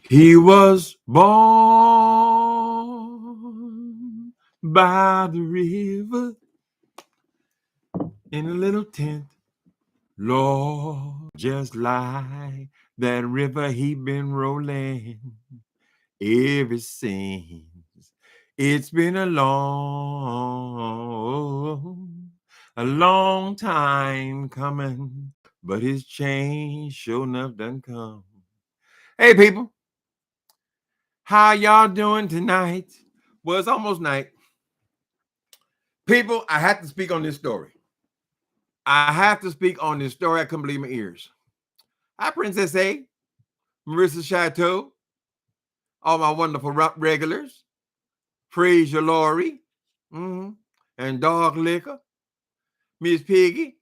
He was born by the river in a little tent. Lord, just like that river he been rolling ever since. It's been a long time coming, but his change sure enough done come. Hey, people, how y'all doing tonight? Well, it's almost night. People, I have to speak on this story. I have to speak on this story. I couldn't believe my ears. Hi, Princess A, Marissa Chateau, all my wonderful regulars, Fraser Laurie, and Dog Liquor, Miss Piggy,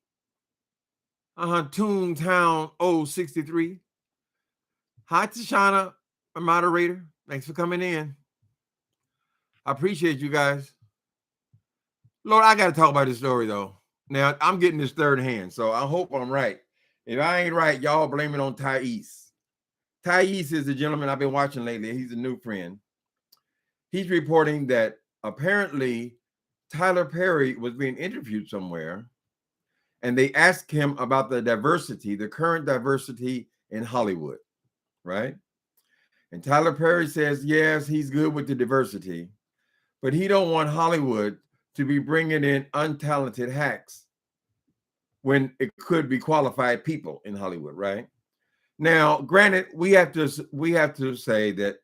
Toontown 063. Hi, Tashana, my moderator. Thanks for coming in. I appreciate you guys. Lord, I got to talk about this story, though. Now, I'm getting this third hand, so I hope I'm right. If I ain't right, y'all blame it on Thais. Thais is the gentleman I've been watching lately. He's a new friend. He's reporting that apparently Tyler Perry was being interviewed somewhere, and they asked him about the diversity, the current diversity in Hollywood, right? And Tyler Perry says, yes, he's good with the diversity, but he don't want Hollywood to be bringing in untalented hacks when it could be qualified people in Hollywood, right? Now, granted, we have to say that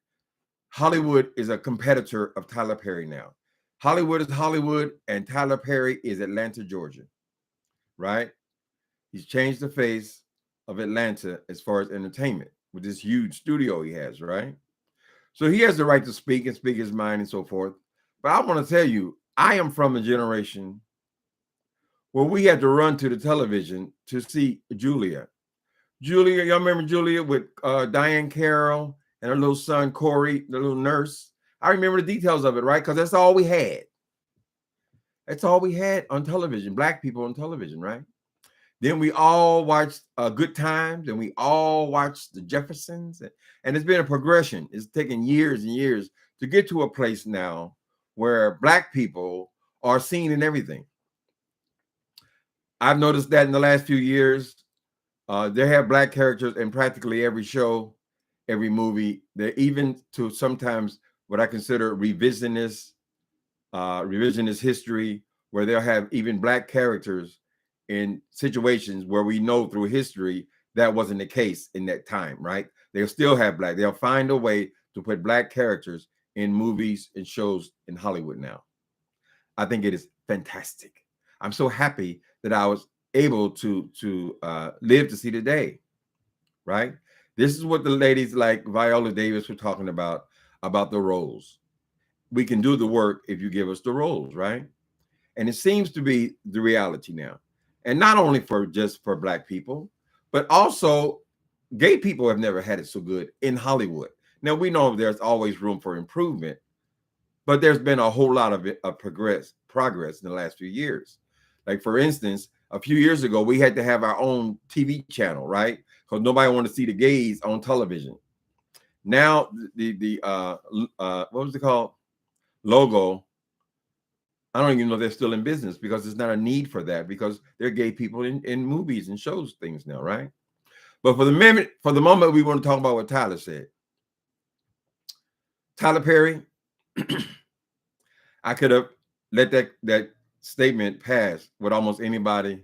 Hollywood is a competitor of Tyler Perry now. Hollywood is Hollywood, and Tyler Perry is Atlanta, Georgia, right? He's changed the face of Atlanta as far as entertainment with this huge studio he has, right? So he has the right to speak and speak his mind and so forth. But I want to tell you, I am from a generation where we had to run to the television to see Julia. Julia, y'all remember Julia with Diane Carroll and her little son, Corey, the little nurse? I remember the details of it, right? Because that's all we had. That's all we had on television, Black people on television, right? Then we all watched Good Times, and we all watched the Jeffersons. And it's been a progression. It's taken years and years to get to a place now where Black people are seen in everything. I've noticed that in the last few years, they have Black characters in practically every show, every movie. They're even to sometimes what I consider revisionist history, where they'll have even Black characters in situations where we know through history that wasn't the case in that time, right? They'll still have Black. They'll find a way to put Black characters in movies and shows in Hollywood now. I think it is fantastic. I'm so happy that I was able to live to see the day, right? This is what the ladies like Viola Davis were talking about the roles. We can do the work if you give us the roles, right? And it seems to be the reality now. And not only for Black people, but also gay people have never had it so good in Hollywood. Now, we know there's always room for improvement, but there's been a whole lot of progress in the last few years. Like, for instance, a few years ago, we had to have our own TV channel, right? Because nobody wanted to see the gays on television. Now, the what was it called? Logo. I don't even know if they're still in business because there's not a need for that because they're gay people in movies and shows things now, right? But for the moment, we want to talk about what Tyler said. Tyler Perry, I could have let that statement pass with almost anybody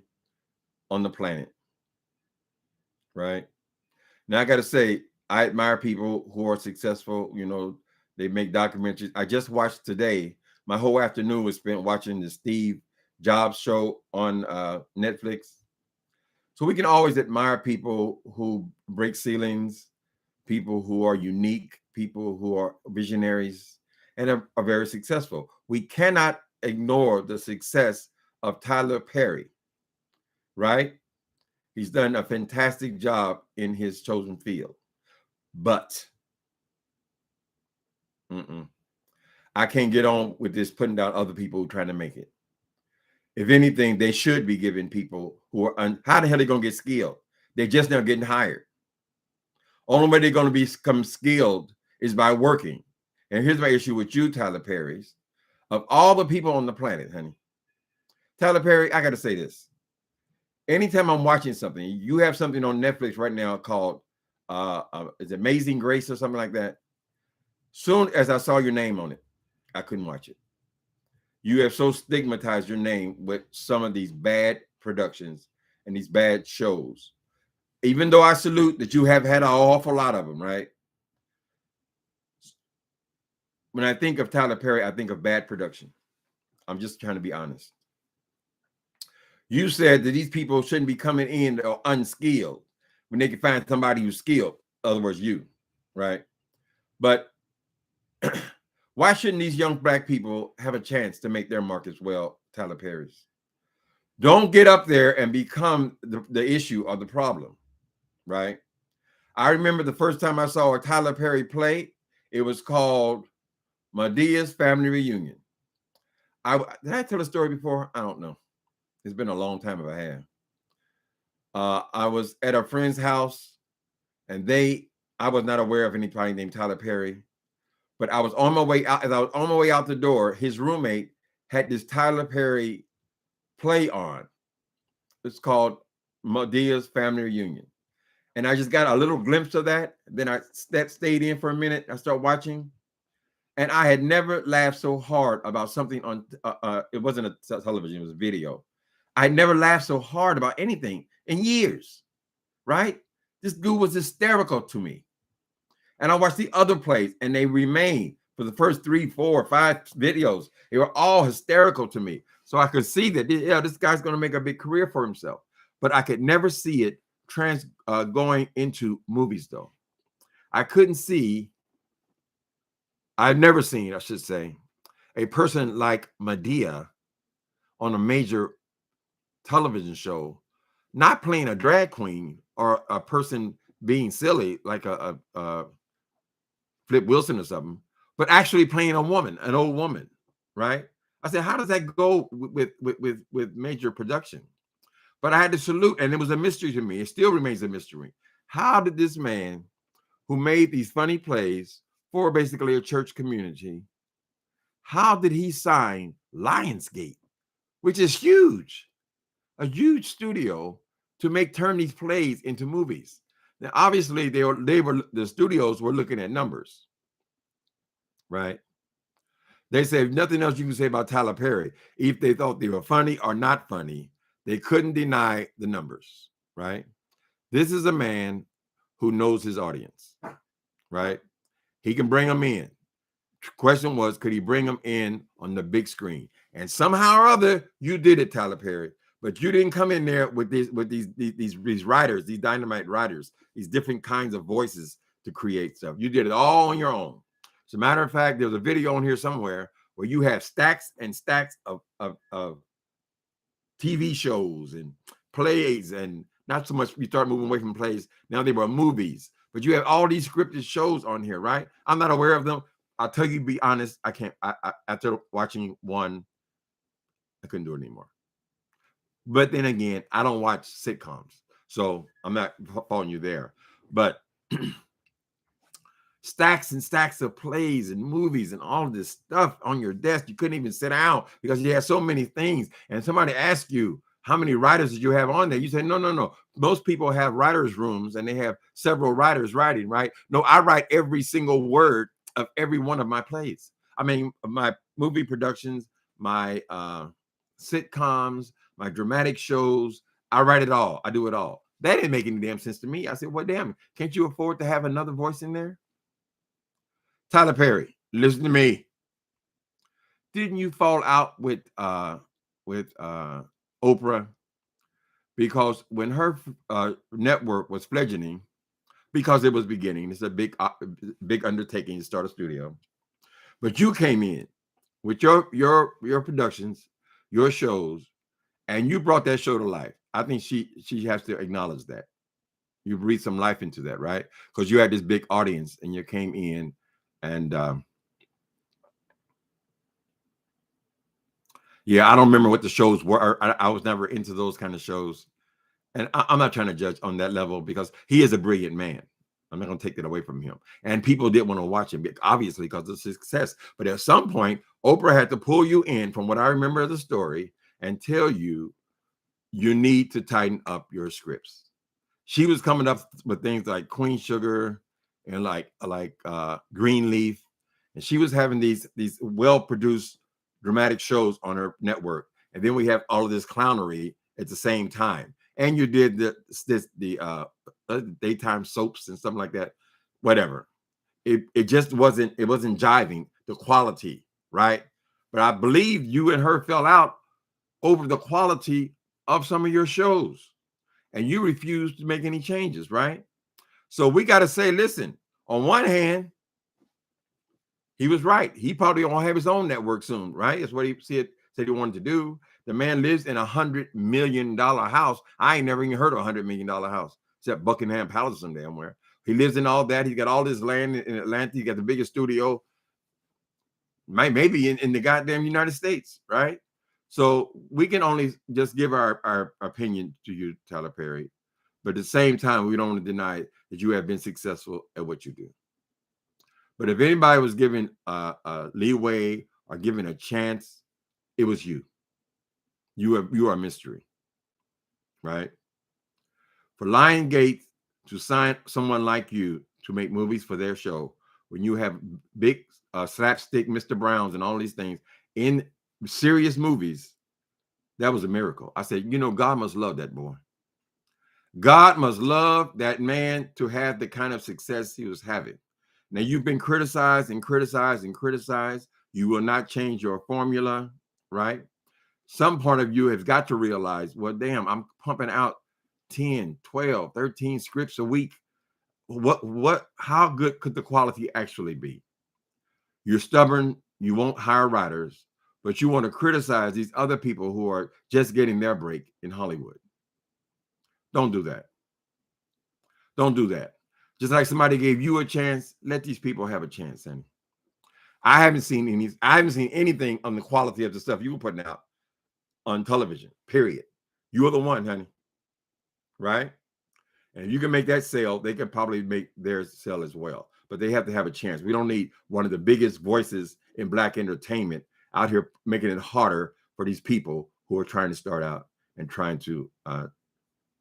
on the planet, right? Now, I got to say, I admire people who are successful. You know, they make documentaries. I just watched today. My whole afternoon was spent watching the Steve Jobs show on Netflix. So we can always admire people who break ceilings, people who are unique, people who are visionaries, and are very successful. We cannot ignore the success of Tyler Perry, right? He's done a fantastic job in his chosen field. But I I can't get on with this putting down other people trying to make it. If anything, they should be giving people who are how the hell are they going to get skilled? They're just now getting hired. Only way they're going to become skilled is by working. And here's my issue with you, Tyler Perry's. Of all the people on the planet, honey, Tyler Perry, I got to say this. Anytime I'm watching something, you have something on Netflix right now called is Amazing Grace or something like that. Soon as I saw your name on it, I couldn't watch it. You have so stigmatized your name with some of these bad productions and these bad shows. Even though I salute that you have had an awful lot of them, right? When I think of Tyler Perry, I think of bad production. I'm just trying to be honest. You said that these people shouldn't be coming in unskilled when they can find somebody who's skilled. In other words, you, right? But why shouldn't these young black people have a chance to make their mark as well, Tyler Perry's? Don't get up there and become the issue or the problem, right? I remember the first time I saw a Tyler Perry play, it was called Medea's Family Reunion. Did I tell the story before? I don't know. It's been a long time if I have. I was at a friend's house, and I was not aware of anybody named Tyler Perry, but I was on my way out. As I was on my way out the door, his roommate had this Tyler Perry play on. It's called Medea's Family Reunion. And I just got a little glimpse of that. Then I stayed in for a minute. I started watching. And I had never laughed so hard about something on, it wasn't a television, it was a video. I had never laughed so hard about anything in years, right? This dude was hysterical to me. And I watched the other plays, and they remained for the first 3, 4, 5 videos. They were all hysterical to me. So I could see that, yeah, this guy's going to make a big career for himself. But I could never see it going into movies, though. I've never seen, I should say, a person like Madea on a major television show, not playing a drag queen or a person being silly like a Flip Wilson or something, but actually playing a woman, an old woman, right? I said, how does that go with major production? But I had to salute, and it was a mystery to me. It still remains a mystery. How did this man who made these funny plays for basically a church community, how did he sign Lionsgate, which is huge, a huge studio to turn these plays into movies? Now, obviously, the studios were looking at numbers, right? They said nothing else you can say about Tyler Perry. If they thought they were funny or not funny, they couldn't deny the numbers, right? This is a man who knows his audience, right? He can bring them in. Question was, could he bring them in on the big screen? And somehow or other, you did it, Tyler Perry. But you didn't come in there with these writers, these dynamite writers, these different kinds of voices to create stuff. You did it all on your own. As a matter of fact, there's a video on here somewhere where you have stacks and stacks of TV shows and plays, and not so much, you start moving away from plays. Now they were movies, but you have all these scripted shows on here, right? I'm not aware of them. I'll tell you, be honest, I can't. After watching one, I couldn't do it anymore. But then again, I don't watch sitcoms, so I'm not following you there. But stacks and stacks of plays and movies and all of this stuff on your desk. You couldn't even sit down because you had so many things. And somebody asked you, how many writers did you have on there? You say, no. Most people have writers' rooms and they have several writers writing, right? No, I write every single word of every one of my plays. I mean, my movie productions, my sitcoms, my dramatic shows, I write it all. I do it all. That didn't make any damn sense to me. I said, well, damn, can't you afford to have another voice in there? Tyler Perry, listen to me. Didn't you fall out with Oprah? Because when her network was fledgling, because it was beginning, it's a big undertaking to start a studio. But you came in with your productions, your shows, and you brought that show to life. I think she has to acknowledge that. You breathed some life into that, right? Because you had this big audience and you came in and Yeah, I don't remember what the shows were. I was never into those kind of shows. And I'm not trying to judge on that level because he is a brilliant man. I'm not going to take that away from him. And people did want to watch him, obviously, because of success. But at some point, Oprah had to pull you in, from what I remember of the story, and tell you you need to tighten up your scripts. She was coming up with things like Queen Sugar and like Greenleaf, and she was having these well produced dramatic shows on her network. And then we have all of this clownery at the same time. And you did the daytime soaps and something like that. Whatever. It just wasn't jiving the quality, right? But I believe you and her fell out over the quality of some of your shows, and you refused to make any changes, right? So we got to say, listen, on one hand, he was right. He probably won't have his own network soon, right? That's what he said he wanted to do. The man lives in $100 million house. I ain't never even heard of $100 million house, except Buckingham Palace some damn where. He lives in all that. He's got all this land in Atlanta. He got the biggest studio, maybe in the goddamn United States, right? So we can only just give our opinion to you, Tyler Perry. But at the same time, we don't want to deny that you have been successful at what you do. But if anybody was given a leeway or given a chance, it was you. You are a mystery, right? For Lionsgate to sign someone like you to make movies for their show, when you have big slapstick Mr. Browns and all these things in serious movies, that was a miracle. I said, God must love that boy. God must love that man to have the kind of success he was having. Now, you've been criticized and criticized and criticized. You will not change your formula, right? Some part of you has got to realize, well, damn, I'm pumping out 10, 12, 13 scripts a week. How good could the quality actually be? You're stubborn. You won't hire writers, but you want to criticize these other people who are just getting their break in Hollywood. Don't do that. Don't do that. Just like somebody gave you a chance, let these people have a chance, honey. I haven't seen anything on the quality of the stuff you were putting out on television, period. You're the one, honey. Right? And if you can make that sale, they can probably make theirs sell as well. But they have to have a chance. We don't need one of the biggest voices in Black entertainment out here making it harder for these people who are trying to start out and trying to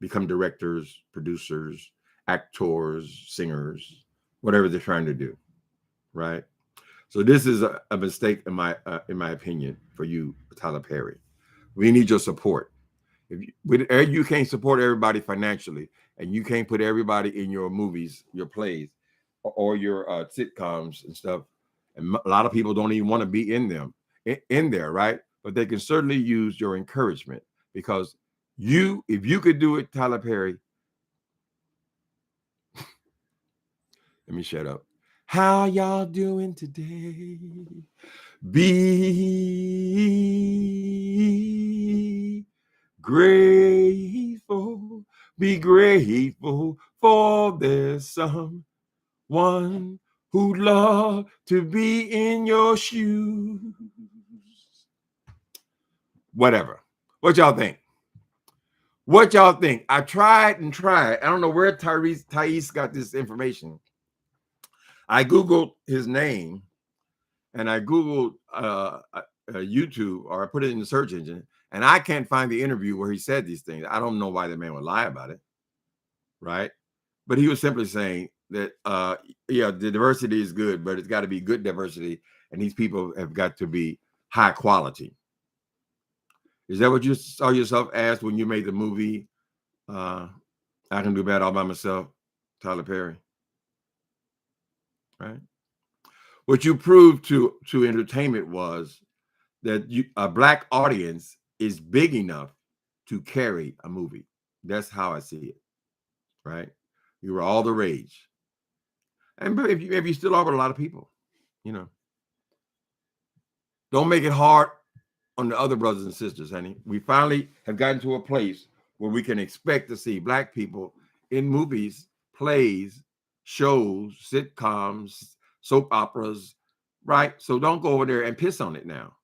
become directors, producers, actors, singers, whatever they're trying to do, right? So this is a mistake in my opinion for you, Tyler Perry. We need your support. If you can't support everybody financially, and you can't put everybody in your movies, your plays, or your sitcoms and stuff, and a lot of people don't even want to be in them in there, right? But they can certainly use your encouragement, because if you could do it, Tyler Perry. Let me shut up. How y'all doing today? Be grateful. Be grateful, for there's someone who'd love to be in your shoes. Whatever. What y'all think? What y'all think? I tried and tried. I don't know where Thais got this information. I Googled his name, and I Googled YouTube, or I put it in the search engine, and I can't find the interview where he said these things. I don't know why the man would lie about it, right? But he was simply saying that, the diversity is good, but it's got to be good diversity, and these people have got to be high quality. Is that what you saw yourself as when you made the movie I Can Do Bad All By Myself, Tyler Perry? Right? What you proved to entertainment was that a Black audience is big enough to carry a movie. That's how I see it, right? You were all the rage. And if you still are with a lot of people, don't make it hard on the other brothers and sisters, honey. We finally have gotten to a place where we can expect to see Black people in movies, plays, shows, sitcoms, soap operas, right? So don't go over there and piss on it now,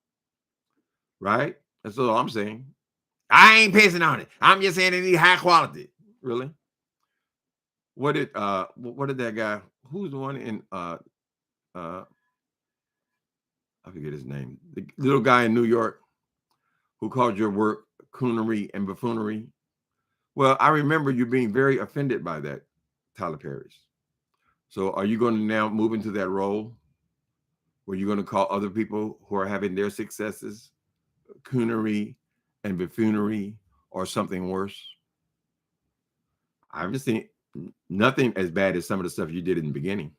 right? That's all I'm saying. I ain't pissing on it. I'm just saying it need high quality. Really? What did that guy? Who's the one in I forget his name. The little guy in New York who called your work coonery and buffoonery. Well, I remember you being very offended by that, Tyler Perry's. So are you going to now move into that role where you're going to call other people who are having their successes coonery and buffoonery or something worse? I've just seen nothing as bad as some of the stuff you did in the beginning.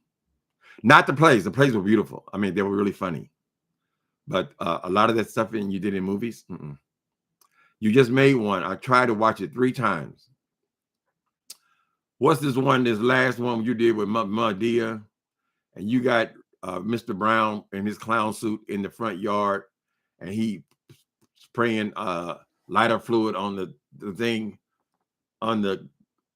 Not the plays. The plays were beautiful. I mean, they were really funny. But a lot of that stuff you did in movies, you just made one. I tried to watch it 3 times. What's this last one you did with Madea? And you got Mr. Brown in his clown suit in the front yard, and he spraying lighter fluid on the thing on the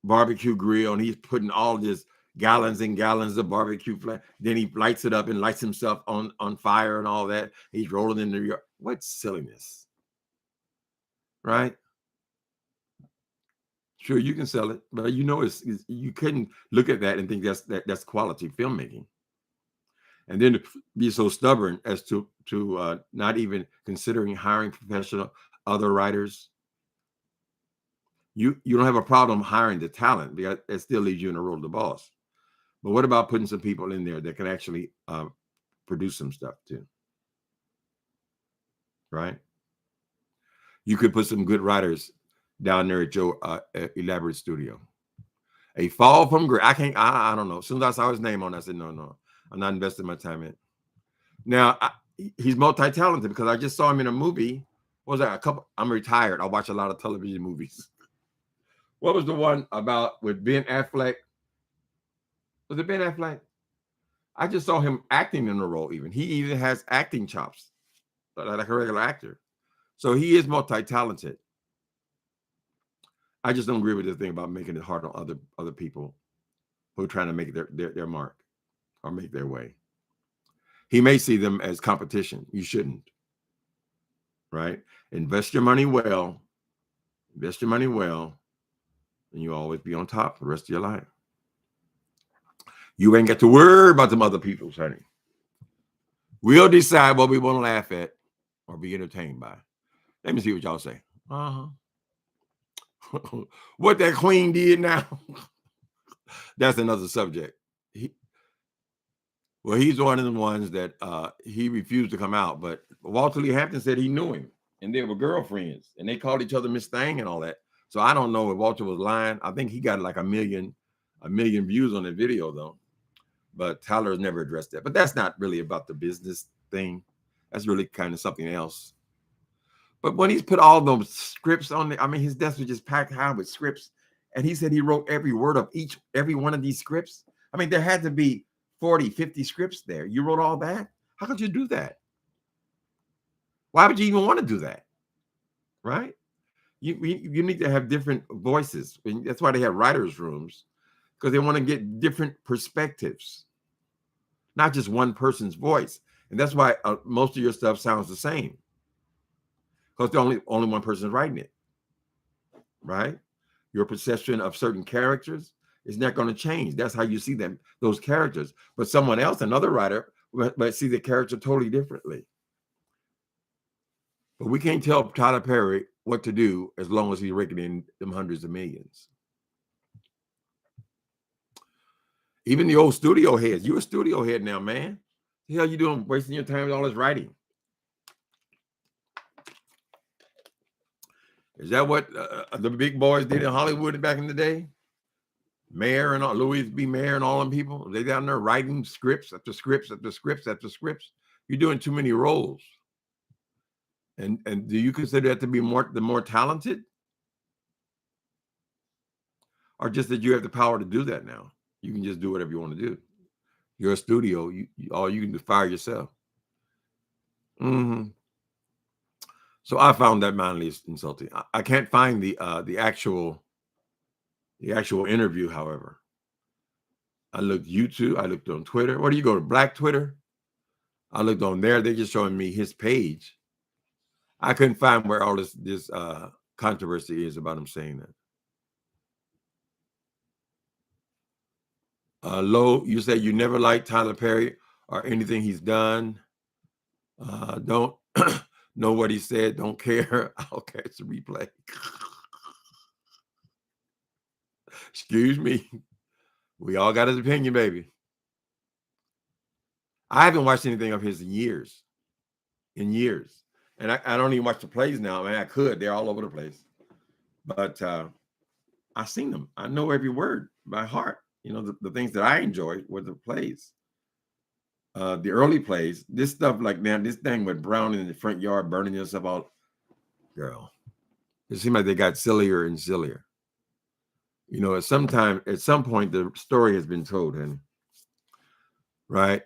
barbecue grill, and he's putting all this gallons and gallons of barbecue flat. Then he lights it up and lights himself on fire and all that. He's rolling in New York. What silliness, right? Sure, you can sell it, but you know you couldn't look at that and think that's quality filmmaking, and then to be so stubborn as to not even considering hiring professional other writers. You don't have a problem hiring the talent because it still leaves you in the role of the boss. But what about putting some people in there that can actually produce some stuff too? Right? You could put some good writers down there at Joe Elaborate Studio. A Fall from Grace. I don't know. As soon as I saw his name on it, I said, no, I'm not investing my time in it. Now, he's multi-talented because I just saw him in a movie. What was that? I'm retired. I watch a lot of television movies. What was the one about with Ben Affleck? Was it Ben Affleck? I just saw him acting in the role even. He even has acting chops, like a regular actor. So he is multi-talented. I just don't agree with the thing about making it hard on other people who are trying to make their mark or make their way. He may see them as competition. You shouldn't. Right? Invest your money well. Invest your money well, and you'll always be on top for the rest of your life. You ain't got to worry about them other people's, honey. We'll decide what we want to laugh at or be entertained by. Let me see what y'all say. What that queen did now. That's another subject. He's one of the ones that he refused to come out, but Walter Lee Hampton said he knew him and they were girlfriends and they called each other Miss Thing and all that. So I don't know if Walter was lying. I think he got like a million views on the video though. But Tyler has never addressed that. But that's not really about the business thing. That's really kind of something else. But when he's put all those scripts on there, I mean, his desk was just packed high with scripts. And he said he wrote every word of every one of these scripts. I mean, there had to be 40, 50 scripts there. You wrote all that? How could you do that? Why would you even want to do that? Right? You need to have different voices. And that's why they have writers' rooms, because they want to get different perspectives, not just one person's voice. And that's why most of your stuff sounds the same, because only one person is writing it, right? Your perception of certain characters is not going to change. That's how you see them, those characters. But someone else, another writer, might see the character totally differently. But we can't tell Tyler Perry what to do as long as he's raking in them hundreds of millions. Even the old studio heads. You're a studio head now, man. The hell you doing wasting your time with all this writing? Is that what the big boys did in Hollywood back in the day? Mayer and all, Louis B. Mayer and all them people, they down there writing scripts after scripts after scripts after scripts. You're doing too many roles. And do you consider that to be the more talented? Or just that you have the power to do that now? You can just do whatever you want to do. You're a studio. All you can do is fire yourself. So I found that mildly insulting. I can't find the actual interview, however. I looked YouTube. I looked on Twitter. Where do you go to? Black Twitter? I looked on there. They're just showing me his page. I couldn't find where all this controversy is about him saying that. Lo, you said you never liked Tyler Perry or anything he's done. Don't know what he said. Don't care. I'll catch the replay. Excuse me. We all got his opinion, baby. I haven't watched anything of his in years. And I don't even watch the plays now. I mean, I could. They're all over the place. But I've seen them. I know every word by heart. You know, the things that I enjoy were the plays. The early plays. This stuff, like, man, this thing with Brown in the front yard burning yourself out. Girl. It seemed like they got sillier and sillier. You know, at some point, the story has been told, honey. Right?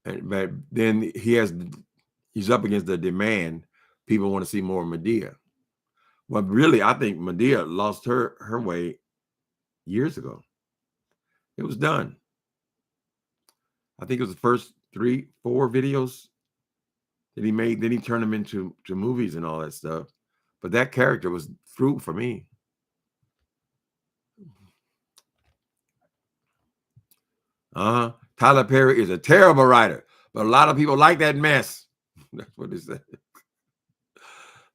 But then he's up against the demand. People want to see more of Medea. Well, really, I think Medea lost her way years ago. It was done. I think it was the first 3-4 videos that he made. Then he turned them into movies and all that stuff. But that character was through for me. Tyler Perry is a terrible writer, but a lot of people like that mess. That's what they said.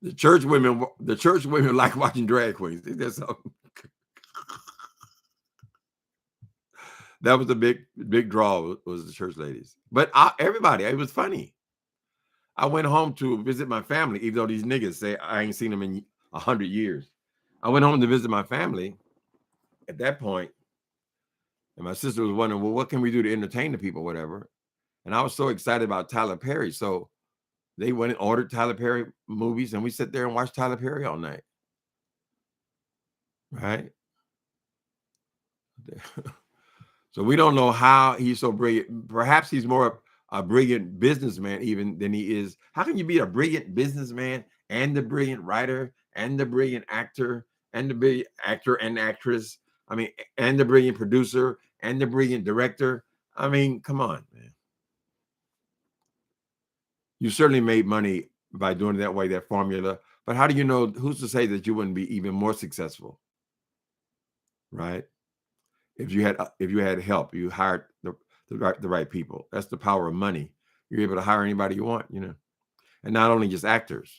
The church women like watching drag queens. That was the big draw, was the church ladies. But everybody, it was funny. I went home to visit my family, even though these niggas say I ain't seen them in 100 years. I went home to visit my family at that point, and my sister was wondering, well, what can we do to entertain the people, whatever. And I was so excited about Tyler Perry. So they went and ordered Tyler Perry movies, and we sit there and watch Tyler Perry all night. Right? So we don't know how he's so brilliant. Perhaps he's more a brilliant businessman even than he is. How can you be a brilliant businessman and the brilliant writer and the brilliant actor and the brilliant actor and actress? I mean, and the brilliant producer and the brilliant director. I mean, come on, man. You certainly made money by doing it that way, that formula. But how do you know? Who's to say that you wouldn't be even more successful? Right? If you had help, you hired the right people. That's the power of money. You're able to hire anybody you want, you know, and not only just actors.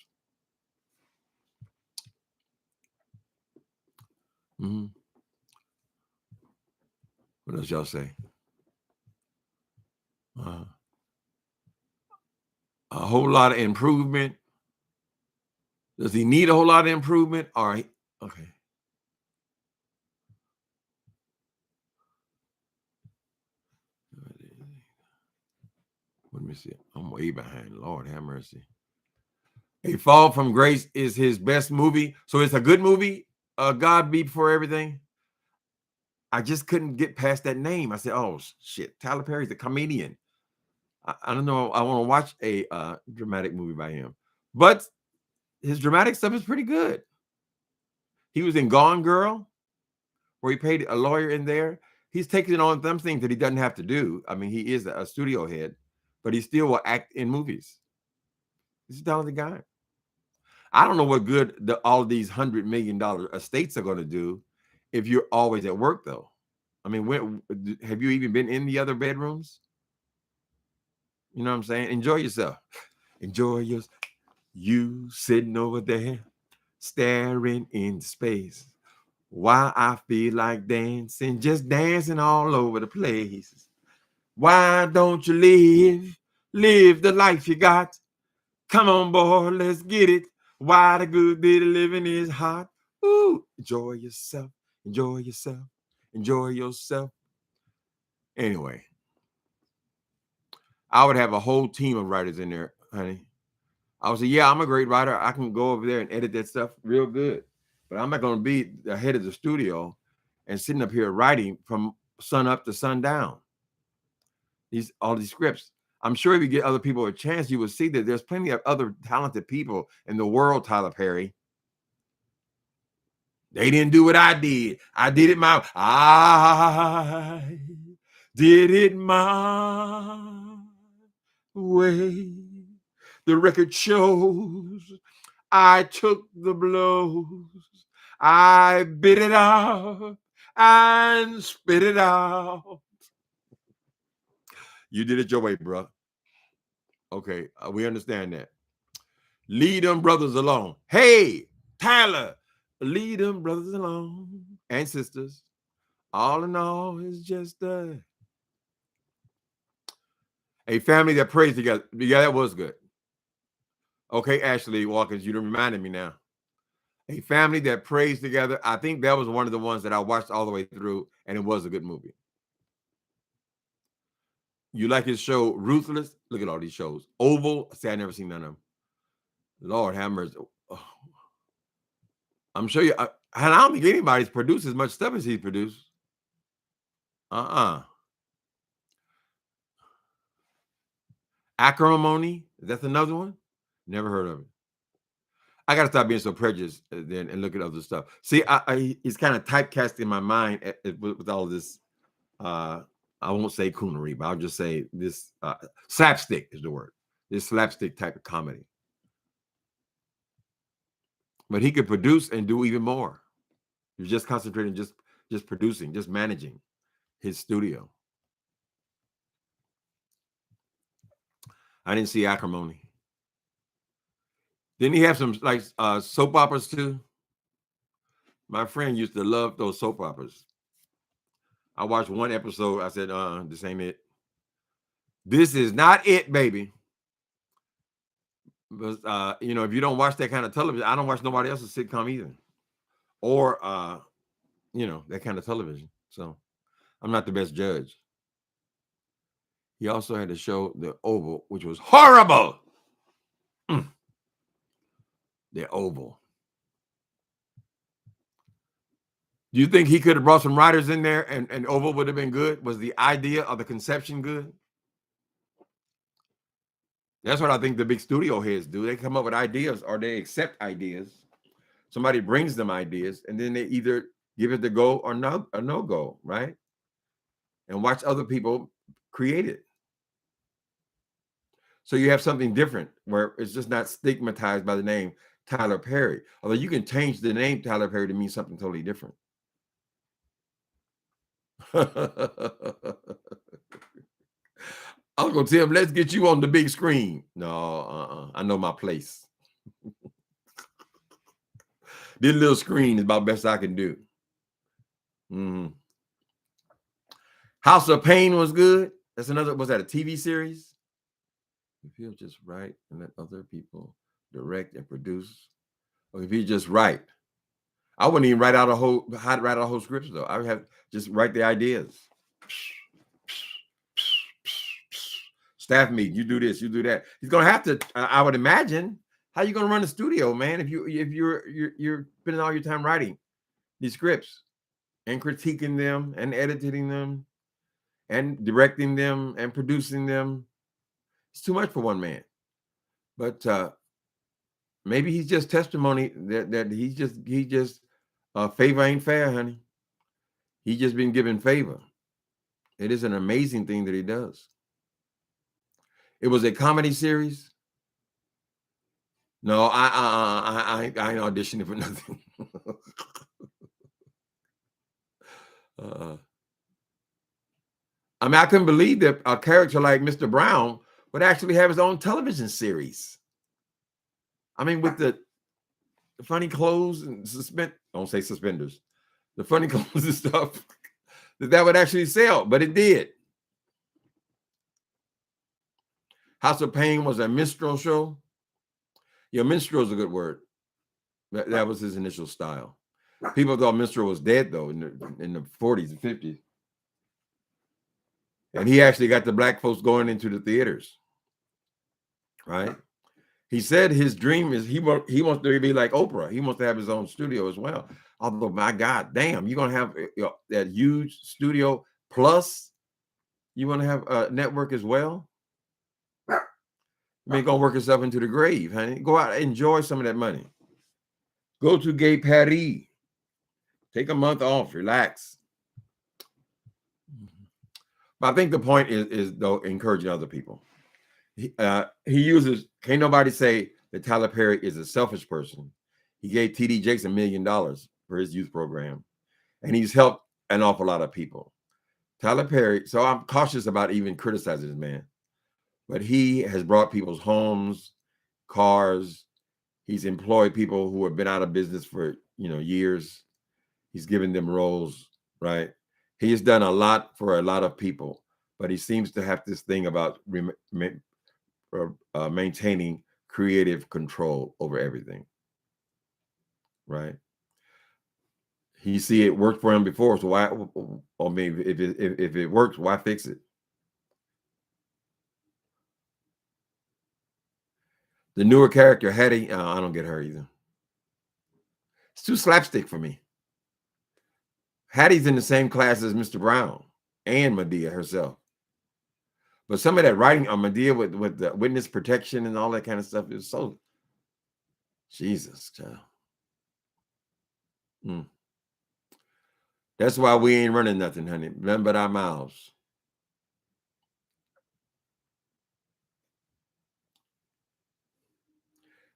Mm-hmm. What else y'all say? A whole lot of improvement. Does he need a whole lot of improvement? All right. Okay. Let me see. I'm way behind. Lord have mercy. A Fall from Grace is his best movie. So it's a good movie. God Be Before Everything. I just couldn't get past that name. I said, oh, shit. Tyler Perry's a comedian. I don't know. I want to watch a dramatic movie by him. But his dramatic stuff is pretty good. He was in Gone Girl, where he paid a lawyer in there. He's taking on some things that he doesn't have to do. I mean, he is a studio head, but he still will act in movies. He's a talented guy. I don't know what good all of these $100 million estates are going to do if you're always at work, though. I mean, have you even been in the other bedrooms? You know what I'm saying? Enjoy yourself. Enjoy you sitting over there, staring into space. Why I feel like dancing, just dancing all over the place. Why don't you live the life you got? Come on, boy, let's get it. Why the good bit of living is hot. Ooh, enjoy yourself, enjoy yourself, enjoy yourself. Anyway, I would have a whole team of writers in there, honey. I would say, yeah, I'm a great writer. I can go over there and edit that stuff real good. But I'm not going to be the head of the studio and sitting up here writing from sun up to sundown. All these scripts. I'm sure if you get other people a chance, you will see that there's plenty of other talented people in the world, Tyler Perry. They didn't do what I did. I did it my way. The record shows I took the blows. I bit it out and spit it out. You did it your way, bro. Okay, we understand that. Leave them brothers alone. Hey, Tyler, leave them brothers alone and sisters. All in all, it's just a family that prays together. Yeah, that was good. Okay, Ashley Watkins, you reminded me now. A family that prays together. I think that was one of the ones that I watched all the way through, and it was a good movie. You like his show, Ruthless? Look at all these shows. Oval. See, I never seen none of them. Lord have mercy. Oh. I'm sure you. I don't think anybody's produced as much stuff as he produced. Acrimony. That's another one. Never heard of it. I got to stop being so prejudiced then and look at other stuff. See, he's kind of typecast in my mind with all of this. I won't say coonery, but I'll just say this slapstick is the word. This slapstick type of comedy. But he could produce and do even more. He's just concentrating, just producing, just managing his studio. I didn't see Acrimony. Didn't he have some like soap operas too? My friend used to love those soap operas. I watched one episode. I said, this ain't it. This is not it, baby. But, if you don't watch that kind of television, I don't watch nobody else's sitcom either. Or, that kind of television. So I'm not the best judge. He also had a show, The Oval, which was horrible. The Oval. Do you think he could have brought some writers in there and Oval would have been good? Was the idea of the conception good? That's what I think the big studio heads do. They come up with ideas or they accept ideas. Somebody brings them ideas and then they either give it the go or no go, right? And watch other people create it. So you have something different where it's just not stigmatized by the name Tyler Perry. Although you can change the name Tyler Perry to mean something totally different. Uncle Tim, let's get you on the big screen. No, I know my place. This little screen is about best I can do. House of Pain was good. That's another, was that a TV series? If you'll just write and let other people direct and produce. Or if you just write. I wouldn't even write out a whole script though. I would have just write the ideas. Staff meeting, you do this, you do that. He's gonna have to, I would imagine. How are you gonna run the studio, man, if you're spending all your time writing these scripts and critiquing them and editing them and directing them and producing them? It's too much for one man. But maybe he's just testimony that he just favor ain't fair, honey. He's just been given favor. It is an amazing thing that he does. It was a comedy series. No, I ain't auditioning for nothing. I mean, I couldn't believe that a character like Mr. Brown would actually have his own television series. I mean, with the funny clothes and don't say suspenders, the funny clothes and stuff, that would actually sell, but it did. House of Pain was a minstrel show. Yeah, minstrel is a good word. That was his initial style. People thought minstrel was dead though in the 40s and 50s. And he actually got the black folks going into the theaters. Right? He said his dream is he wants to be like Oprah. He wants to have his own studio as well. Although, my God, damn, you're going to have that huge studio plus you want to have a network as well? You ain't going to work yourself into the grave, honey. Go out and enjoy some of that money. Go to Gay Paris. Take a month off. Relax. But I think the point is though, encouraging other people. He uses, can't nobody say that Tyler Perry is a selfish person. He gave TD Jakes $1 million for his youth program, and he's helped an awful lot of people. Tyler Perry, so I'm cautious about even criticizing this man, but he has brought people's homes, cars. He's employed people who have been out of business for years. He's given them roles, right? He has done a lot for a lot of people, but he seems to have this thing about maintaining creative control over everything, right? He see it worked for him before, so why? I mean, if it works, why fix it? The newer character, Hattie, I don't get her either. It's too slapstick for me. Hattie's in the same class as Mr. Brown and Medea herself. But some of that writing on Medea with the witness protection and all that kind of stuff is so Jesus, child. That's why we ain't running nothing, honey. None but our mouths.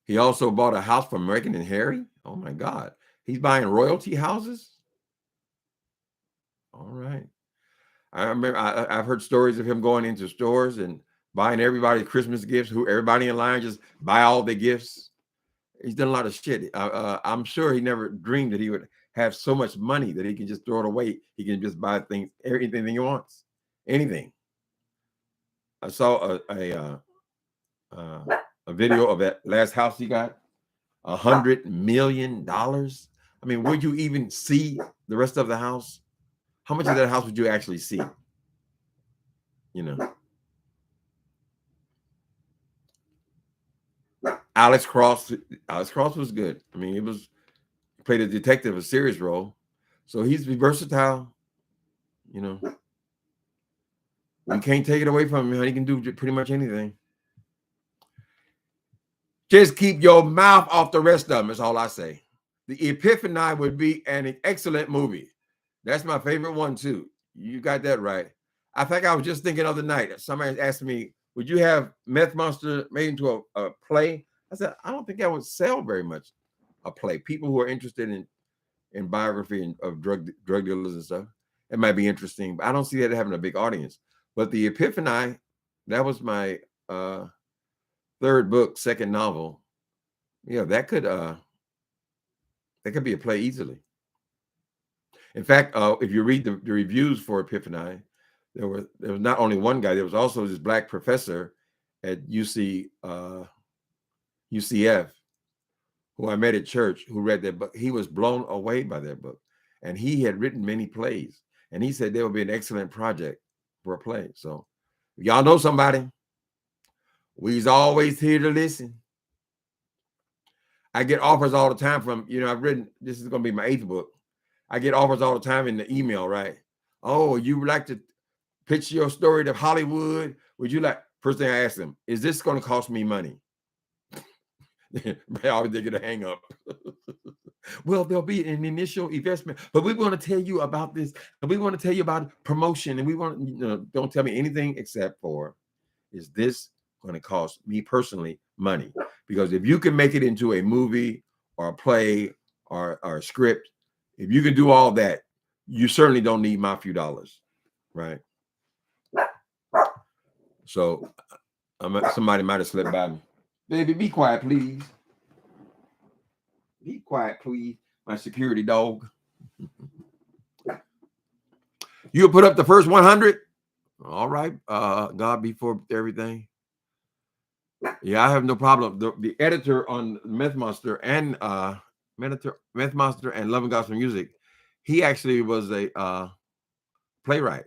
He also bought a house from Meghan and Harry. Oh my God. He's buying royalty houses. All right. I remember I've heard stories of him going into stores and buying everybody Christmas gifts, who everybody in line just buy all the gifts. He's done a lot of shit. I'm sure he never dreamed that he would have so much money that he can just throw it away. He can just buy things, anything he wants, anything. I saw a video of that last house he got, $100 million. I mean, would you even see the rest of the house? How much of that house would you actually see? Alex Cross was good. I mean, he played a detective, a serious role. So he's versatile. We can't take it away from him. He can do pretty much anything. Just keep your mouth off the rest of them, is all I say. The Epiphany would be an excellent movie. That's my favorite one, too. You got that right. I think I was just thinking the other night, somebody asked me, would you have Meth Monster made into a play? I said, I don't think that would sell very much, a play. People who are interested in biography of drug dealers and stuff, it might be interesting, but I don't see that having a big audience. But the Epiphany, that was my third book, second novel. Yeah, that could be a play easily. In fact, if you read the reviews for Epiphany, there was not only one guy, there was also this black professor at UCF who I met at church who read that book. He was blown away by that book. And he had written many plays. And he said there would be an excellent project for a play. So if y'all know somebody, we's always here to listen. I get offers all the time from, I've written, this is going to be my 8th book. I get offers all the time in the email, right? Oh, you would like to pitch your story to Hollywood? Would you like, first thing I ask them, is this going to cost me money? I always get a hang up. Well, there'll be an initial investment, but we want to tell you about this, and we want to tell you about promotion, and we want, don't tell me anything except for, is this going to cost me personally money? Because if you can make it into a movie or a play or a script, if you can do all that, you certainly don't need my few dollars, right? So somebody might have slipped by me. Baby, be quiet, please. Be quiet, please. My security dog. You'll put up the first 100? All right. God before everything. Yeah, I have no problem. The editor on Meth Monster and Meth Monster and Love and Gospel Music, he actually was a playwright.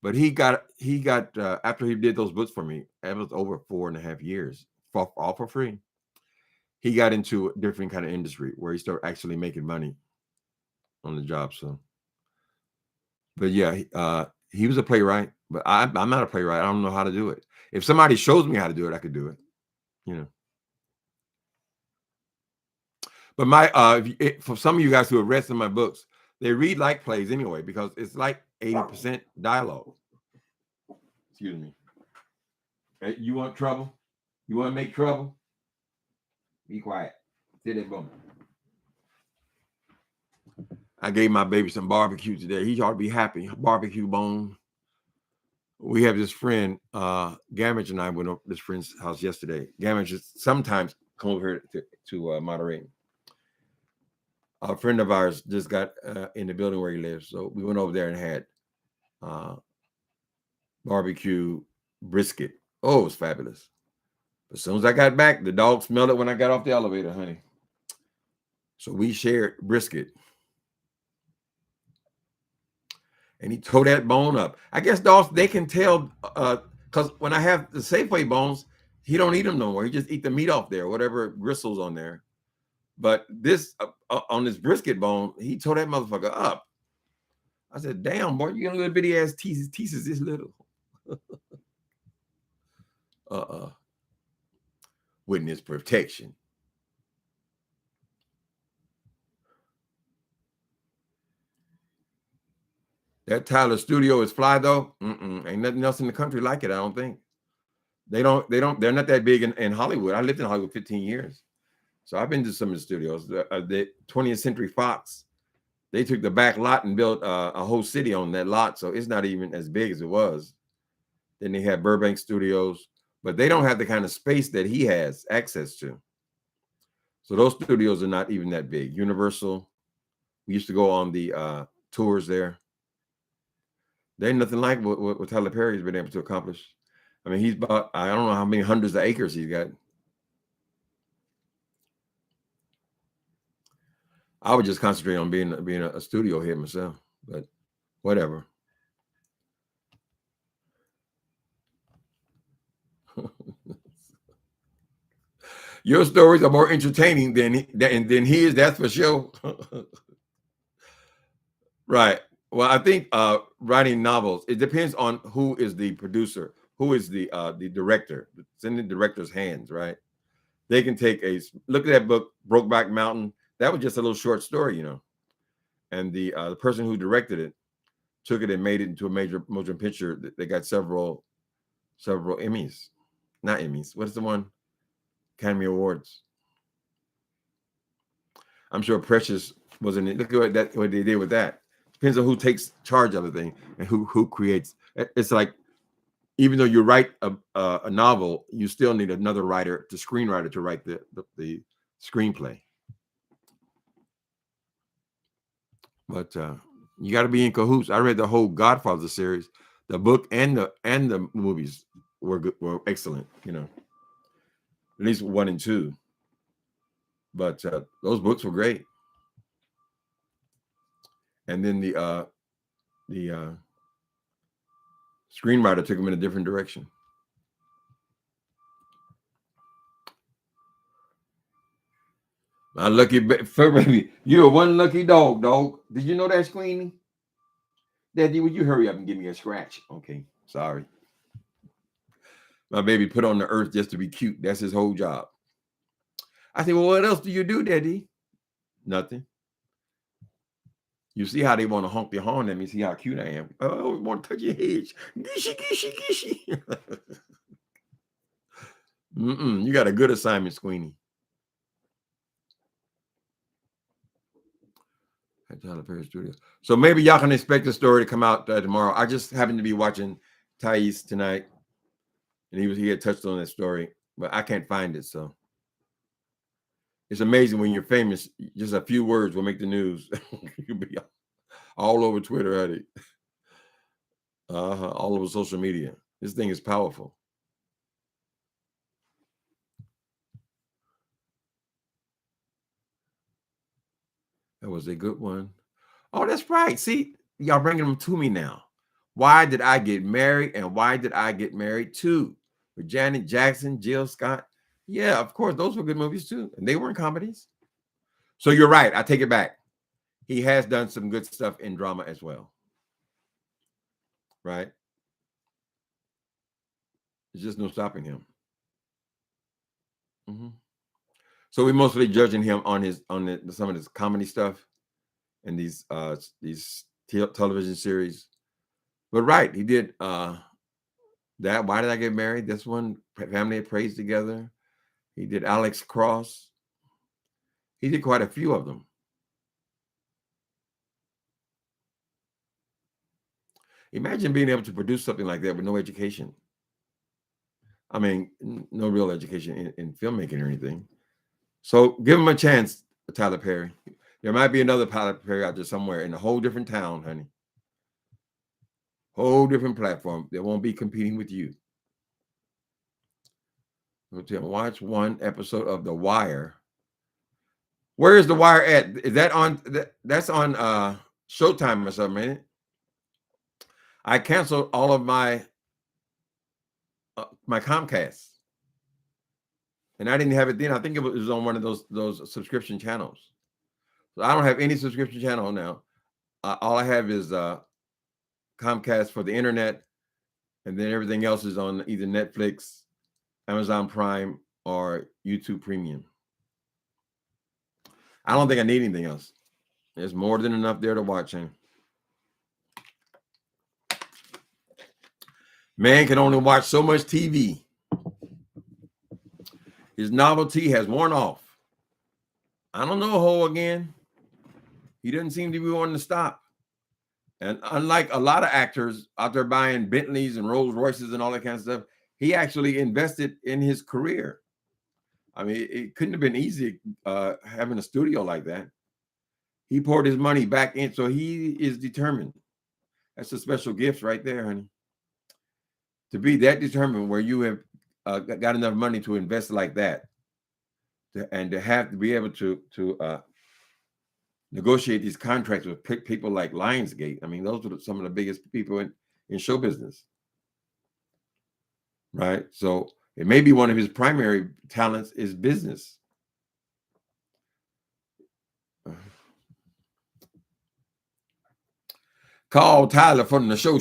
But he got after he did those books for me, it was over 4.5 years, all for free. He got into a different kind of industry where he started actually making money on the job. So, but yeah, he was a playwright, but I'm not a playwright. I don't know how to do it. If somebody shows me how to do it, I could do it. But for some of you guys who have read some of my books, they read like plays anyway, because it's like 80% dialogue. Excuse me. You want trouble? You want to make trouble? Be quiet. Sit there, boom. I gave my baby some barbecue today. He ought to be happy. Barbecue bone. We have this friend, Gamage and I went to this friend's house yesterday. Gamage is sometimes come over here to moderate. A friend of ours just got in the building where he lives. So we went over there and had barbecue brisket. Oh, it was fabulous. As soon as I got back, the dog smelled it when I got off the elevator, honey. So we shared brisket. And he tore that bone up. I guess dogs, they can tell, because when I have the Safeway bones, he don't eat them no more. He just eat the meat off there, whatever gristles on there. But this, on this brisket bone, he tore that motherfucker up. I said, damn, boy, you got a little bitty ass teeth this little. Witness protection. That Tyler studio is fly though. Ain't nothing else in the country like it. I don't think. They're not that big in Hollywood. I lived in Hollywood 15 years. So I've been to some of the studios. The 20th Century Fox, they took the back lot and built a whole city on that lot. So it's not even as big as it was. Then they have Burbank Studios, but they don't have the kind of space that he has access to. So those studios are not even that big. Universal, we used to go on the tours there. There ain't nothing like what Tyler Perry's been able to accomplish. I mean, he's about, I don't know how many hundreds of acres he's got. I would just concentrate on being a studio head myself, but whatever. Your stories are more entertaining than his, that's for sure. Right. Well, I think writing novels, it depends on who is the producer, who is the director. It's in the director's hands, right? They can take look at that book, Brokeback Mountain. That was just a little short story, And the person who directed it took it and made it into a major motion picture. They got several Emmys, not Emmys. What's the one? Academy Awards. I'm sure Precious was in it. Look at what they did with that. Depends on who takes charge of the thing and who creates. It's like, even though you write a novel, you still need another writer, the screenwriter, to write the screenplay. But you got to be in cahoots. I read the whole Godfather series, the book and the movies were excellent. At least 1 and 2. But those books were great. And then the screenwriter took them in a different direction. My lucky baby, you're one lucky dog. Did you know that, Squeenie? Daddy, would you hurry up and give me a scratch? Okay, sorry. My baby put on the earth just to be cute. That's his whole job. I said, well, what else do you do, Daddy? Nothing. You see how they want to honk their horn at me, see how cute I am. Oh, we want to touch your head. Gishy, gishy, gishy. You got a good assignment, Squeenie. At Tyler Perry Studios. So maybe y'all can expect the story to come out tomorrow. I just happened to be watching Thais tonight, and he had touched on that story, but I can't find it. So it's amazing when you're famous. Just a few words will make the news. You'll be all over Twitter, honey. All over social media. This thing is powerful. That was a good one. Oh, that's right. See, y'all bringing them to me now. Why did I get married, and why did I get married too? With Janet Jackson, Jill Scott. Yeah, of course, those were good movies too, and they weren't comedies. So you're right. I take it back. He has done some good stuff in drama as well. Right? There's just no stopping him. So we're mostly judging him on some of his comedy stuff and these television series. But right, he did Why did I get married? This one, Family Prays Together. He did Alex Cross. He did quite a few of them. Imagine being able to produce something like that with no education. I mean, no real education in filmmaking or anything. So give him a chance, Tyler Perry. There might be another Tyler Perry out there somewhere in a whole different town, honey. Whole different platform that won't be competing with you. Watch one episode of The Wire. Where is The Wire at? Is that on? That's on Showtime or something, ain't it? I canceled all of my Comcast, and I didn't have it then. I think it was on one of those subscription channels. So I don't have any subscription channel now. All I have is Comcast for the internet, and then everything else is on either Netflix, Amazon Prime, or YouTube Premium. I don't think I need anything else. There's more than enough there to watch. Man can only watch so much TV. His novelty has worn off. I don't know, Ho again. He doesn't seem to be wanting to stop. And unlike a lot of actors out there buying Bentleys and Rolls Royces and all that kind of stuff, he actually invested in his career. I mean, it couldn't have been easy having a studio like that. He poured his money back in, so he is determined. That's a special gift right there, honey. To be that determined where you have got enough money to invest like that, and to have to be able to negotiate these contracts with people like Lionsgate. I mean, those are some of the biggest people in show business, right? So it may be one of his primary talents is business. Call Tyler from the show.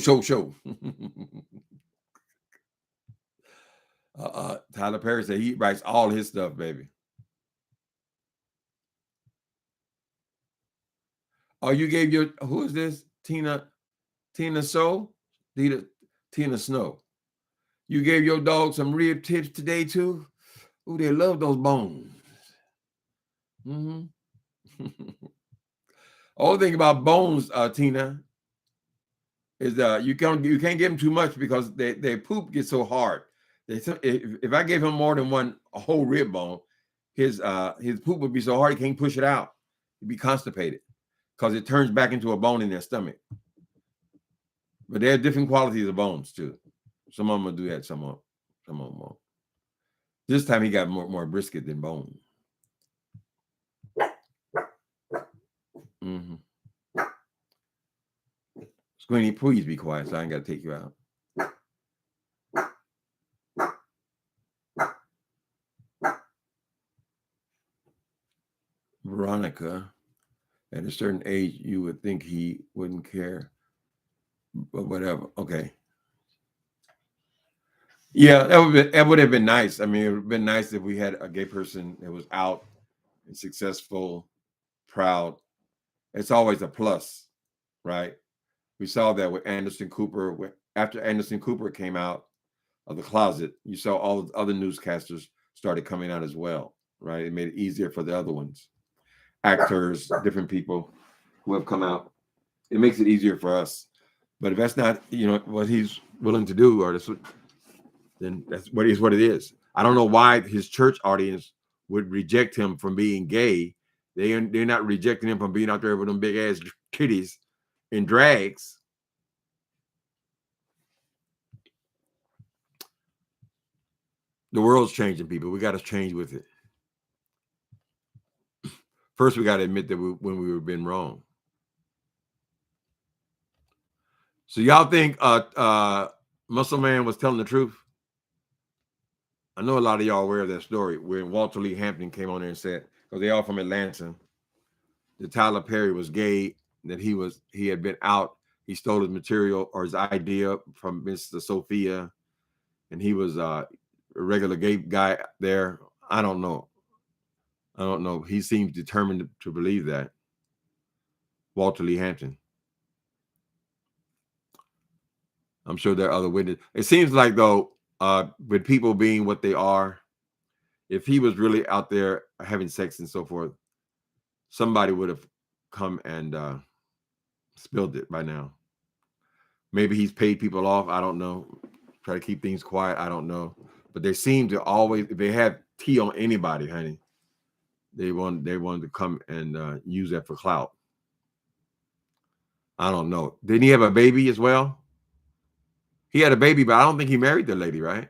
Tyler Perry said he writes all his stuff, baby. Oh, you gave your, who is this? Tina Snow? Tina Snow. You gave your dog some rib tips today too? Ooh, they love those bones. Mm-hmm. Only thing about bones, Tina, is you can't give them too much because their poop gets so hard. If I gave him more than a whole rib bone, his poop would be so hard he can't push it out. He'd be constipated because it turns back into a bone in their stomach. But there are different qualities of bones too. Some of them will do that, some of them won't. This time he got more brisket than bone. Mm-hmm. Squinty, please be quiet so I ain't got to take you out. Veronica, at a certain age, you would think he wouldn't care, but whatever. Okay. Yeah, that would have been nice. I mean, it would have been nice if we had a gay person that was out and successful, proud. It's always a plus, right? We saw that with Anderson Cooper. After Anderson Cooper came out of the closet, you saw all the other newscasters started coming out as well, right? It made it easier for the other ones, actors, different people who have come out. It makes it easier for us. But if that's not, what he's willing to do, or then that's what it is. I don't know why his church audience would reject him from being gay. They're not rejecting him from being out there with them big ass titties in drags. The world's changing, people. We got to change with it. First, we got to admit that when we were being wrong. So y'all think Muscle Man was telling the truth? I know a lot of y'all are aware of that story when Walter Lee Hampton came on there and said, because they all from Atlanta, that Tyler Perry was gay, that he had been out, he stole his material or his idea from Mr. Sophia, and he was a regular gay guy there. I don't know. He seems determined to believe that. Walter Lee Hampton. I'm sure there are other witnesses. It seems like though, with people being what they are, if he was really out there having sex and so forth, somebody would have come and spilled it by now. Maybe he's paid people off. I don't know. Try to keep things quiet. I don't know. But they seem to always, if they have tea on anybody, honey, they wanted to come and use that for clout. I don't know. Didn't he have a baby as well? He had a baby, but I don't think he married the lady, right?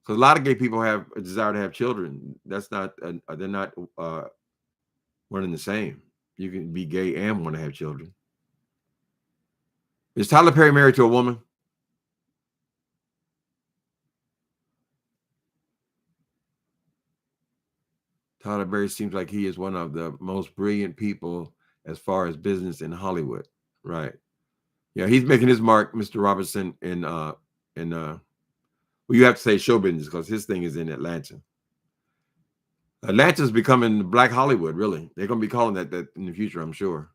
Because a lot of gay people have a desire to have children. That's not, they're not one and the same. You can be gay and want to have children. Is Tyler Perry married to a woman? Tyler Perry seems like he is one of the most brilliant people as far as business in Hollywood. Right. Yeah, he's making his mark, Mr. Robertson, in well, you have to say show business because his thing is in Atlanta. Atlanta's becoming Black Hollywood, really. They're gonna be calling that in the future, I'm sure.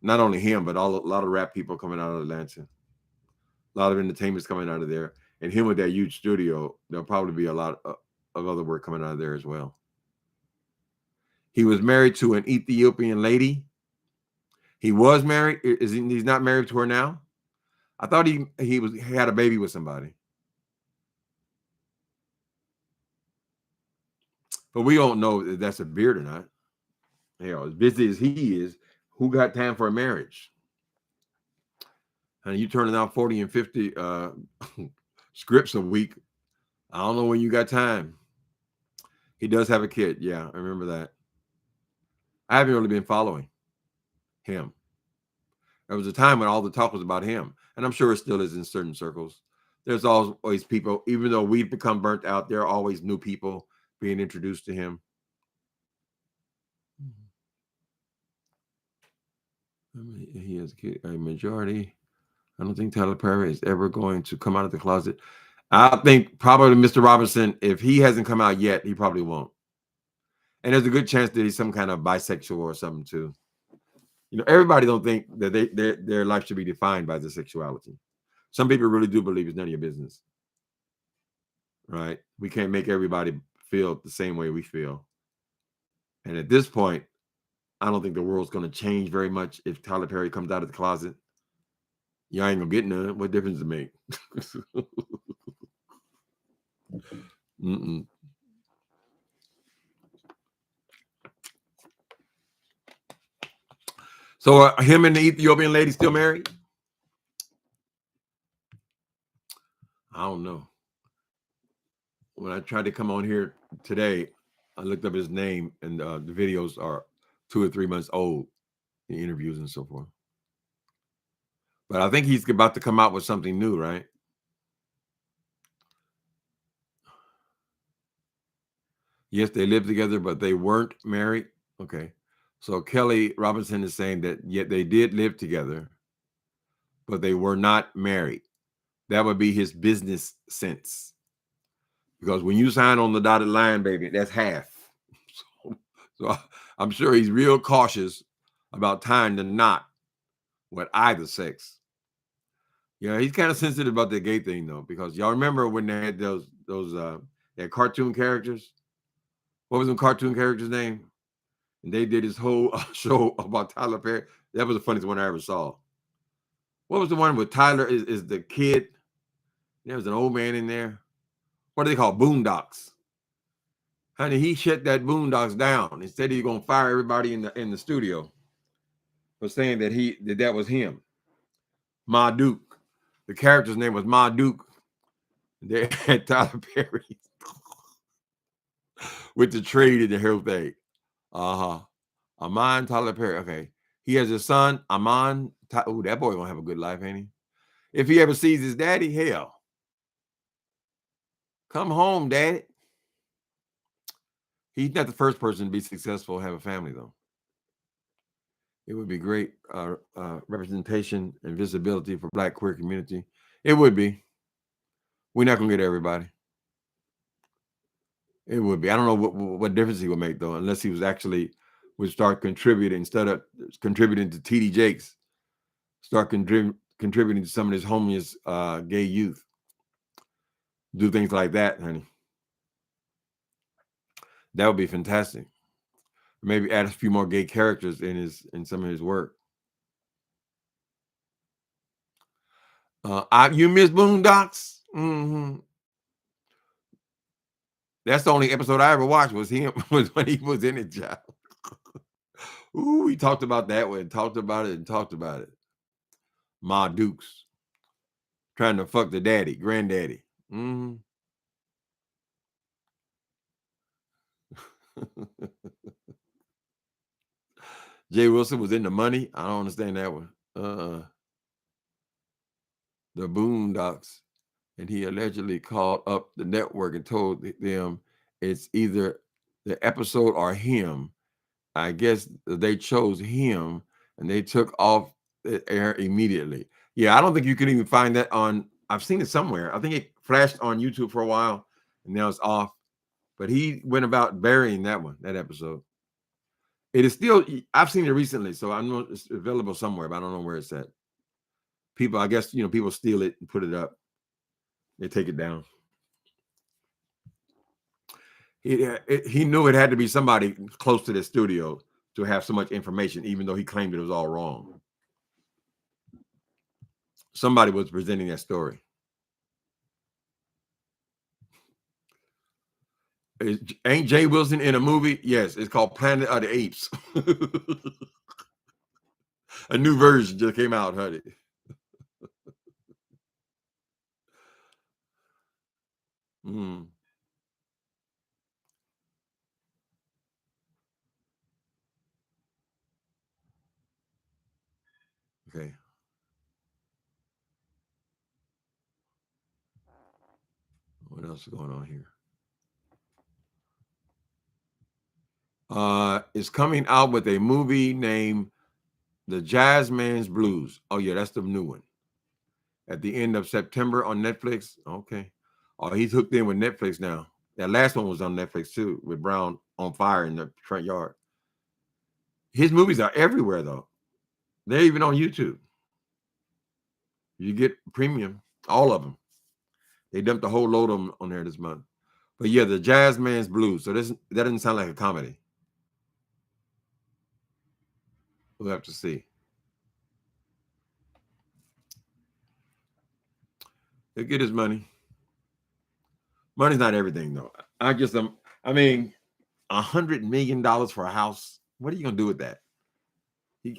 Not only him, but a lot of rap people coming out of Atlanta. A lot of entertainment's coming out of there. And him with that huge studio, there'll probably be a lot of other work coming out of there as well. He was married to an Ethiopian lady. He was married. He's not married to her now? I thought he had a baby with somebody. But we don't know if that's a beard or not. Hell, as busy as he is, who got time for a marriage? And you turning out 40 and 50 scripts a week. I don't know when you got time. He does have a kid. Yeah, I remember that. I haven't really been following him. There was a time when all the talk was about him, and I'm sure it still is in certain circles. There's always people, even though we've become burnt out, there are always new people being introduced to him. He has a majority. I don't think Tyler Perry is ever going to come out of the closet. I think probably Mr. Robinson, if he hasn't come out yet, he probably won't. And there's a good chance that he's some kind of bisexual or something too. You know, everybody don't think that their life should be defined by their sexuality. Some people really do believe it's none of your business. Right? We can't make everybody feel the same way we feel. And at this point, I don't think the world's going to change very much if Tyler Perry comes out of the closet. You ain't gonna get none. What difference does it make? Mm-mm. So him and the Ethiopian lady still married? I don't know. When I tried to come on here today, I looked up his name, and the videos are 2 or 3 months old, the interviews and so forth. But I think he's about to come out with something new, right? Yes, they lived together, but they weren't married. Okay. So Kelly Robinson is saying that yet they did live together, but they were not married. That would be his business sense. Because when you sign on the dotted line, baby, that's half. So I'm sure he's real cautious about tying the knot with either sex. Yeah, he's kind of sensitive about the gay thing though, because y'all remember when they had those that cartoon characters? What was the cartoon character's name? And they did this whole show about Tyler Perry. That was the funniest one I ever saw. What was the one with Tyler is the kid? There was an old man in there. What do they call boondocks? Honey, he shut that boondocks down. Instead, he's gonna fire everybody in the studio for saying that was him. Ma Duke. The character's name was Ma Duke. They had Tyler Perry with the trade and the whole thing. Uh-huh. Amon Tyler Perry. Okay. He has a son, Amon. Oh, that boy gonna have a good life, ain't he? If he ever sees his daddy, hell. Come home, daddy. He's not the first person to be successful and have a family, though. It would be great representation and visibility for Black queer community. It would be. We're not gonna get everybody. It would be. I don't know what difference he would make though, unless he was actually would start contributing instead of contributing to TD Jakes. Start contributing to some of this homeless gay youth. Do things like that, honey. That would be fantastic. Maybe add a few more gay characters in some of his work. You miss Boondocks? Mm-hmm. That's the only episode I ever watched was him was when he was in it, child. Ooh, we talked about that one, talked about it, and talked about it. Ma Dukes trying to fuck the daddy, granddaddy. Mm-hmm. Jay Wilson was in the money. I don't understand that one. The Boondocks, and he allegedly called up the network and told them it's either the episode or him. I guess they chose him, and they took off the air immediately. Yeah, I don't think you can even find that on. I've seen it somewhere. I think it flashed on YouTube for a while, and now it's off. But he went about burying that episode. It is still. I've seen it recently, so I know it's available somewhere, but I don't know where it's at. People, I guess, people steal it and put it up. They take it down. He knew it had to be somebody close to the studio to have so much information, even though he claimed it was all wrong. Somebody was presenting that story. Ain't Jay Wilson in a movie? Yes, it's called Planet of the Apes. A new version just came out, honey. Mm. Okay. What else is going on here? It's coming out with a movie named The Jazzman's Blues. Oh, yeah, that's the new one. At the end of September on Netflix. Okay. Oh, he's hooked in with Netflix now. That last one was on Netflix too, with Brown on fire in the front yard. His movies are everywhere though. They're even on YouTube. You get premium, all of them. They dumped a whole load of them on there this month. But yeah, The Jazzman's Blues. So that doesn't sound like a comedy. We'll have to see. He'll get his money. Money's not everything though. I mean, $100 million for a house. What are you gonna do with that?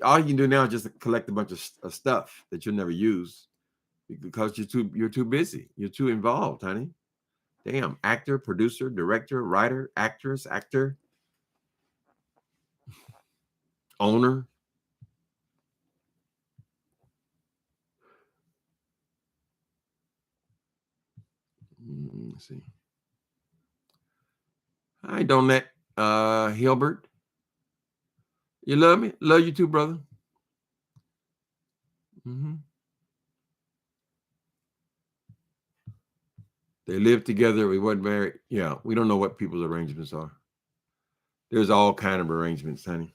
All you can do now is just collect a bunch of stuff that you'll never use because you're too busy. You're too involved, honey. Damn, actor, producer, director, writer, actress, actor, owner. Let's see. Hi, Donette. Hilbert. You love me? Love you too, brother. Mm-hmm. They lived together. We weren't married. Yeah, we don't know what people's arrangements are. There's all kind of arrangements, honey.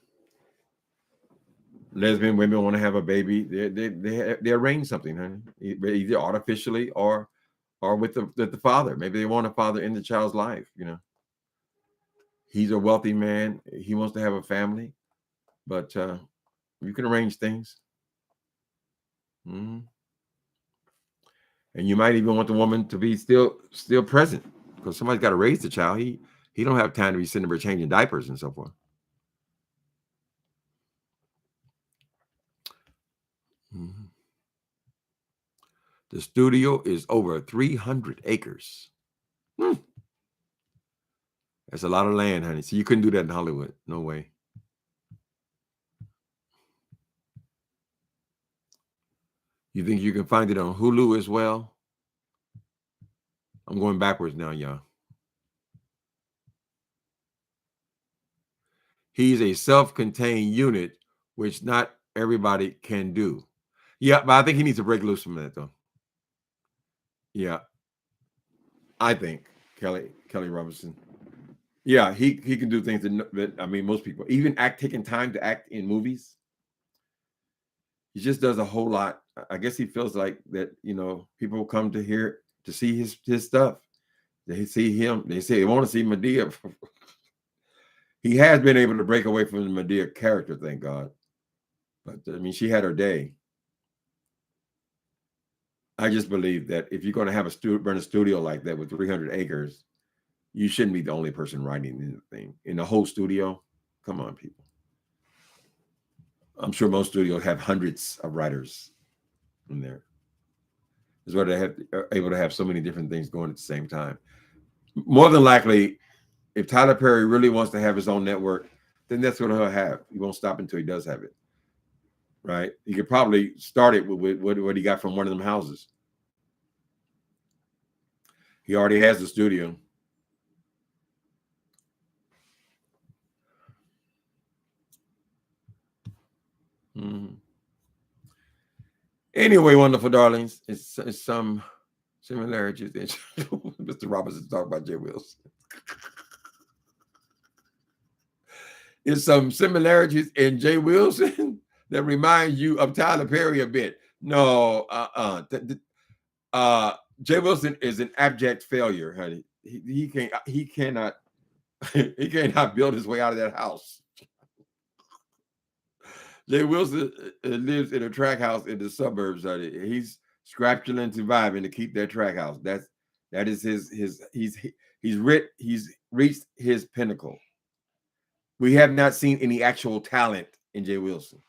Lesbian women want to have a baby. They arrange something, honey, either artificially or with the father. Maybe they want a father in the child's life. He's a wealthy man. He wants to have a family, but you can arrange things. Mm-hmm. And you might even want the woman to be still present because somebody's got to raise the child. He don't have time to be sitting there changing diapers and so forth. Mm-hmm. The studio is over 300 acres. That's a lot of land, honey. So you couldn't do that in Hollywood. No way. You think you can find it on Hulu as well? I'm going backwards now, y'all. He's a self-contained unit, which not everybody can do. Yeah, but I think he needs to break loose from that, though. Yeah, I think Kelly Robinson. Yeah, he can do things that I mean most people even taking time to act in movies. He just does a whole lot. I guess he feels like that, people come to hear, to see his stuff. They see him. They say they want to see Medea. He has been able to break away from the Medea character, thank God. But I mean, she had her day. I just believe that if you're going to have run a studio like that with 300 acres, you shouldn't be the only person writing anything in the whole studio. Come on, people. I'm sure most studios have hundreds of writers in there. Is where they are able to have so many different things going at the same time. More than likely, if Tyler Perry really wants to have his own network, then that's what he'll have. He won't stop until he does have it. Right? He could probably start it with what he got from one of them houses. He already has the studio. Mm-hmm. Anyway, wonderful darlings, it's some similarities. Mr. Robinson talked about Jay Wilson. It's some similarities in Jay Wilson that reminds you of Tyler Perry a bit. No, Jay Wilson is an abject failure, honey. He cannot build his way out of that house. Jay Wilson lives in a track house in the suburbs, honey. He's scratching and surviving to keep that track house. That is he's reached his pinnacle. We have not seen any actual talent in Jay Wilson.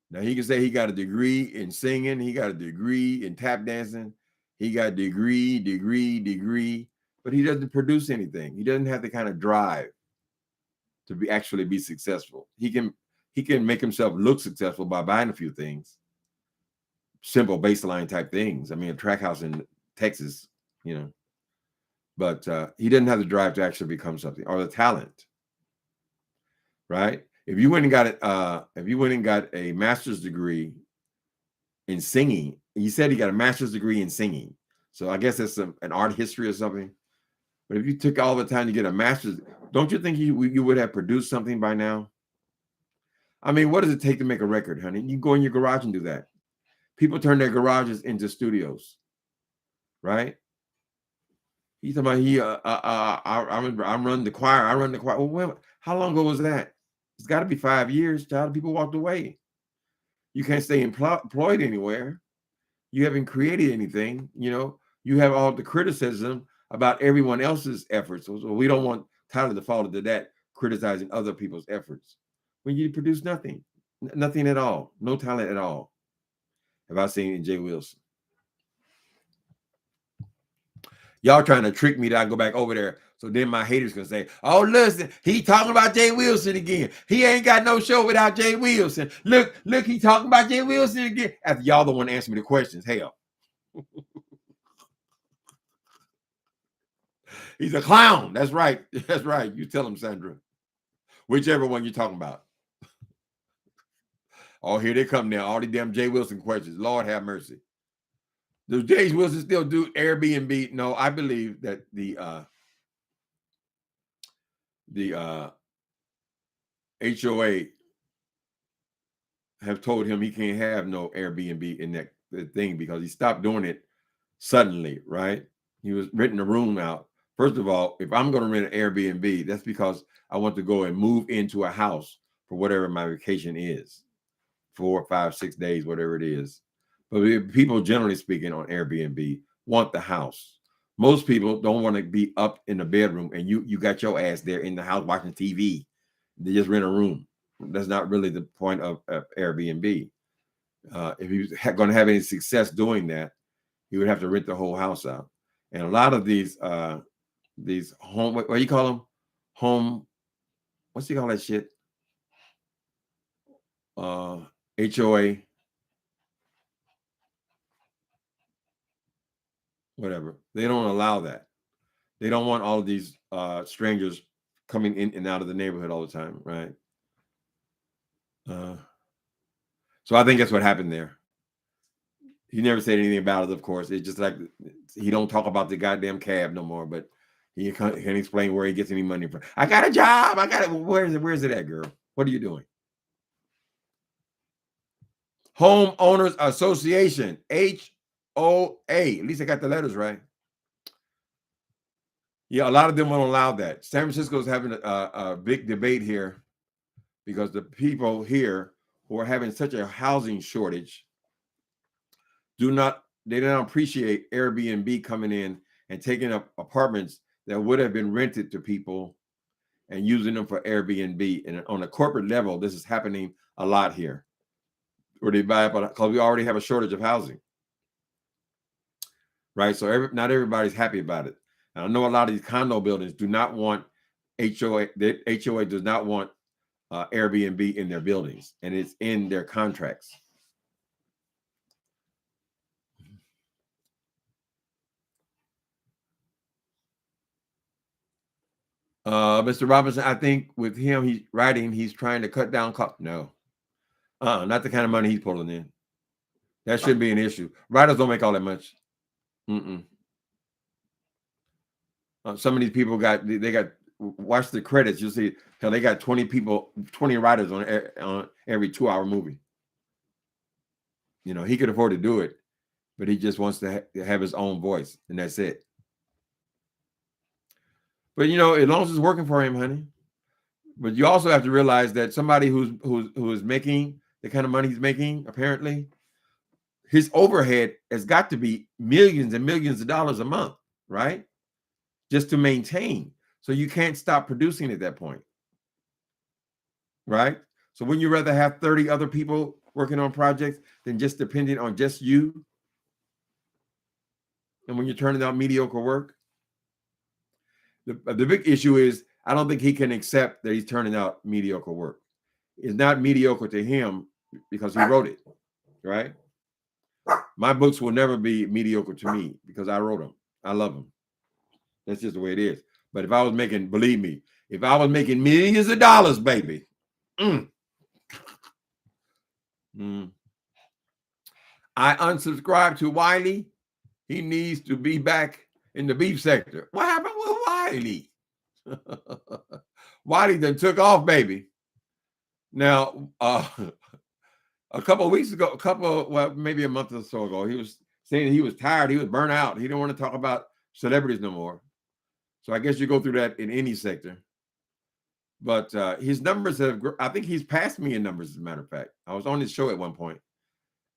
Now he can say he got a degree in singing, he got a degree in tap dancing, he got degree, but he doesn't produce anything. He doesn't have the kind of drive to actually be successful. He can make himself look successful by buying a few things, simple baseline type things. I mean, a track house in Texas, but he doesn't have the drive to actually become something or the talent, right? If you went and got a master's degree in singing, he said he got a master's degree in singing. So I guess that's an art history or something. But if you took all the time to get a master's, don't you think you would have produced something by now? I mean, what does it take to make a record, honey? You go in your garage and do that. People turn their garages into studios, right? He's talking about I'm running the choir. I run the choir. Well, how long ago was that? It's got to be 5 years. Child, people walked away. You can't stay employed anywhere. You haven't created anything. You have all the criticism about everyone else's efforts. So we don't want Tyler to fall into that, criticizing other people's efforts. When you produce nothing at all, no talent at all. Have I seen in Jay Wilson? Y'all trying to trick me that I go back over there. So then my haters can say, oh, listen, he talking about Jay Wilson again. He ain't got no show without Jay Wilson. Look, he talking about Jay Wilson again. After y'all the one to answer me the questions. Hell. He's a clown. That's right. That's right. You tell him, Sandra. Whichever one you're talking about. Oh, here they come now. All the damn Jay Wilson questions. Lord have mercy. Does Jay Wilson still do Airbnb? No, I believe that the HOA have told him he can't have no Airbnb in that thing because he stopped doing it suddenly, right? He was renting a room out. First of all, if I'm going to rent an Airbnb, that's because I want to go and move into a house for whatever my vacation is, 4, 5, 6 days, whatever it is. But people, generally speaking, on Airbnb want the house. Most people don't want to be up in the bedroom and you got your ass there in the house watching TV. They just rent a room. That's not really the point of Airbnb. If he was going to have any success doing that, he would have to rent the whole house out. And a lot of these home, what do you call them? Home, what's he call that shit? HOA, whatever. They don't allow that. They don't want all of these strangers coming in and out of the neighborhood all the time, right? So I think that's what happened there. He never said anything about it, of course. It's just like he don't talk about the goddamn cab no more, but he can't explain where he gets any money from. I got a job. I got it. Where's it at, girl? What are you doing? Homeowners Association, HOA. At least I got the letters right. Yeah, a lot of them won't allow that. San Francisco's having a big debate here because the people here who are having such a housing shortage they don't appreciate Airbnb coming in and taking up apartments that would have been rented to people and using them for Airbnb. And on a corporate level, this is happening a lot here, where they buy up because we already have a shortage of housing, right? So not everybody's happy about it. And I know a lot of these condo buildings do not want HOA. The HOA does not want Airbnb in their buildings, and it's in their contracts. Mr. Robinson, I think with him, he's trying to cut down cost. No, not the kind of money he's pulling in. That shouldn't be an issue. Writers don't make all that much. Some of these people they got watch the credits. You'll see how they got 20 writers on every 2-hour movie. You know, he could afford to do it, but he just wants to have his own voice, and that's it. But you know, as long as it's working for him, honey. But you also have to realize that somebody who is making the kind of money he's making, apparently, his overhead has got to be millions and millions of dollars a month, right? Just to maintain. So you can't stop producing at that point, right? So wouldn't you rather have 30 other people working on projects than just depending on just you? And when you're turning out mediocre work, the big issue is I don't think he can accept that he's turning out mediocre work. It's not mediocre to him because he wrote it, right? My books will never be mediocre to me because I wrote them. I love them. That's just the way it is. But if I was making, believe me, if I was making millions of dollars, baby, I unsubscribed to Wiley. He needs to be back in the beef sector. What happened with Wiley? Wiley done took off, baby. Now, a couple of weeks ago, maybe a month or so ago, he was saying he was tired. He was burnt out. He didn't want to talk about celebrities no more. So I guess you go through that in any sector. But his numbers I think he's passed me in numbers, as a matter of fact. I was on his show at one point.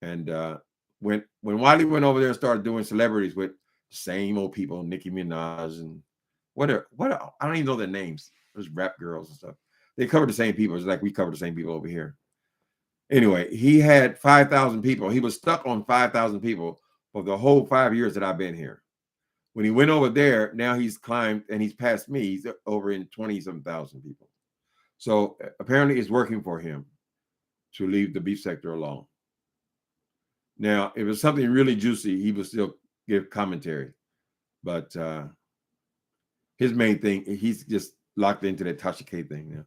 And when Wiley went over there and started doing celebrities with the same old people, Nicki Minaj and what I don't even know their names. There's rap girls and stuff. They covered the same people. It's like we cover the same people over here. Anyway, he had 5,000 people. He was stuck on 5,000 people for the whole 5 years that I've been here. When he went over there, now he's climbed and he's passed me. He's over in 20-some thousand people. So apparently it's working for him to leave the beef sector alone. Now, if it's something really juicy, he would still give commentary. But his main thing, he's just locked into that Tasha K thing now.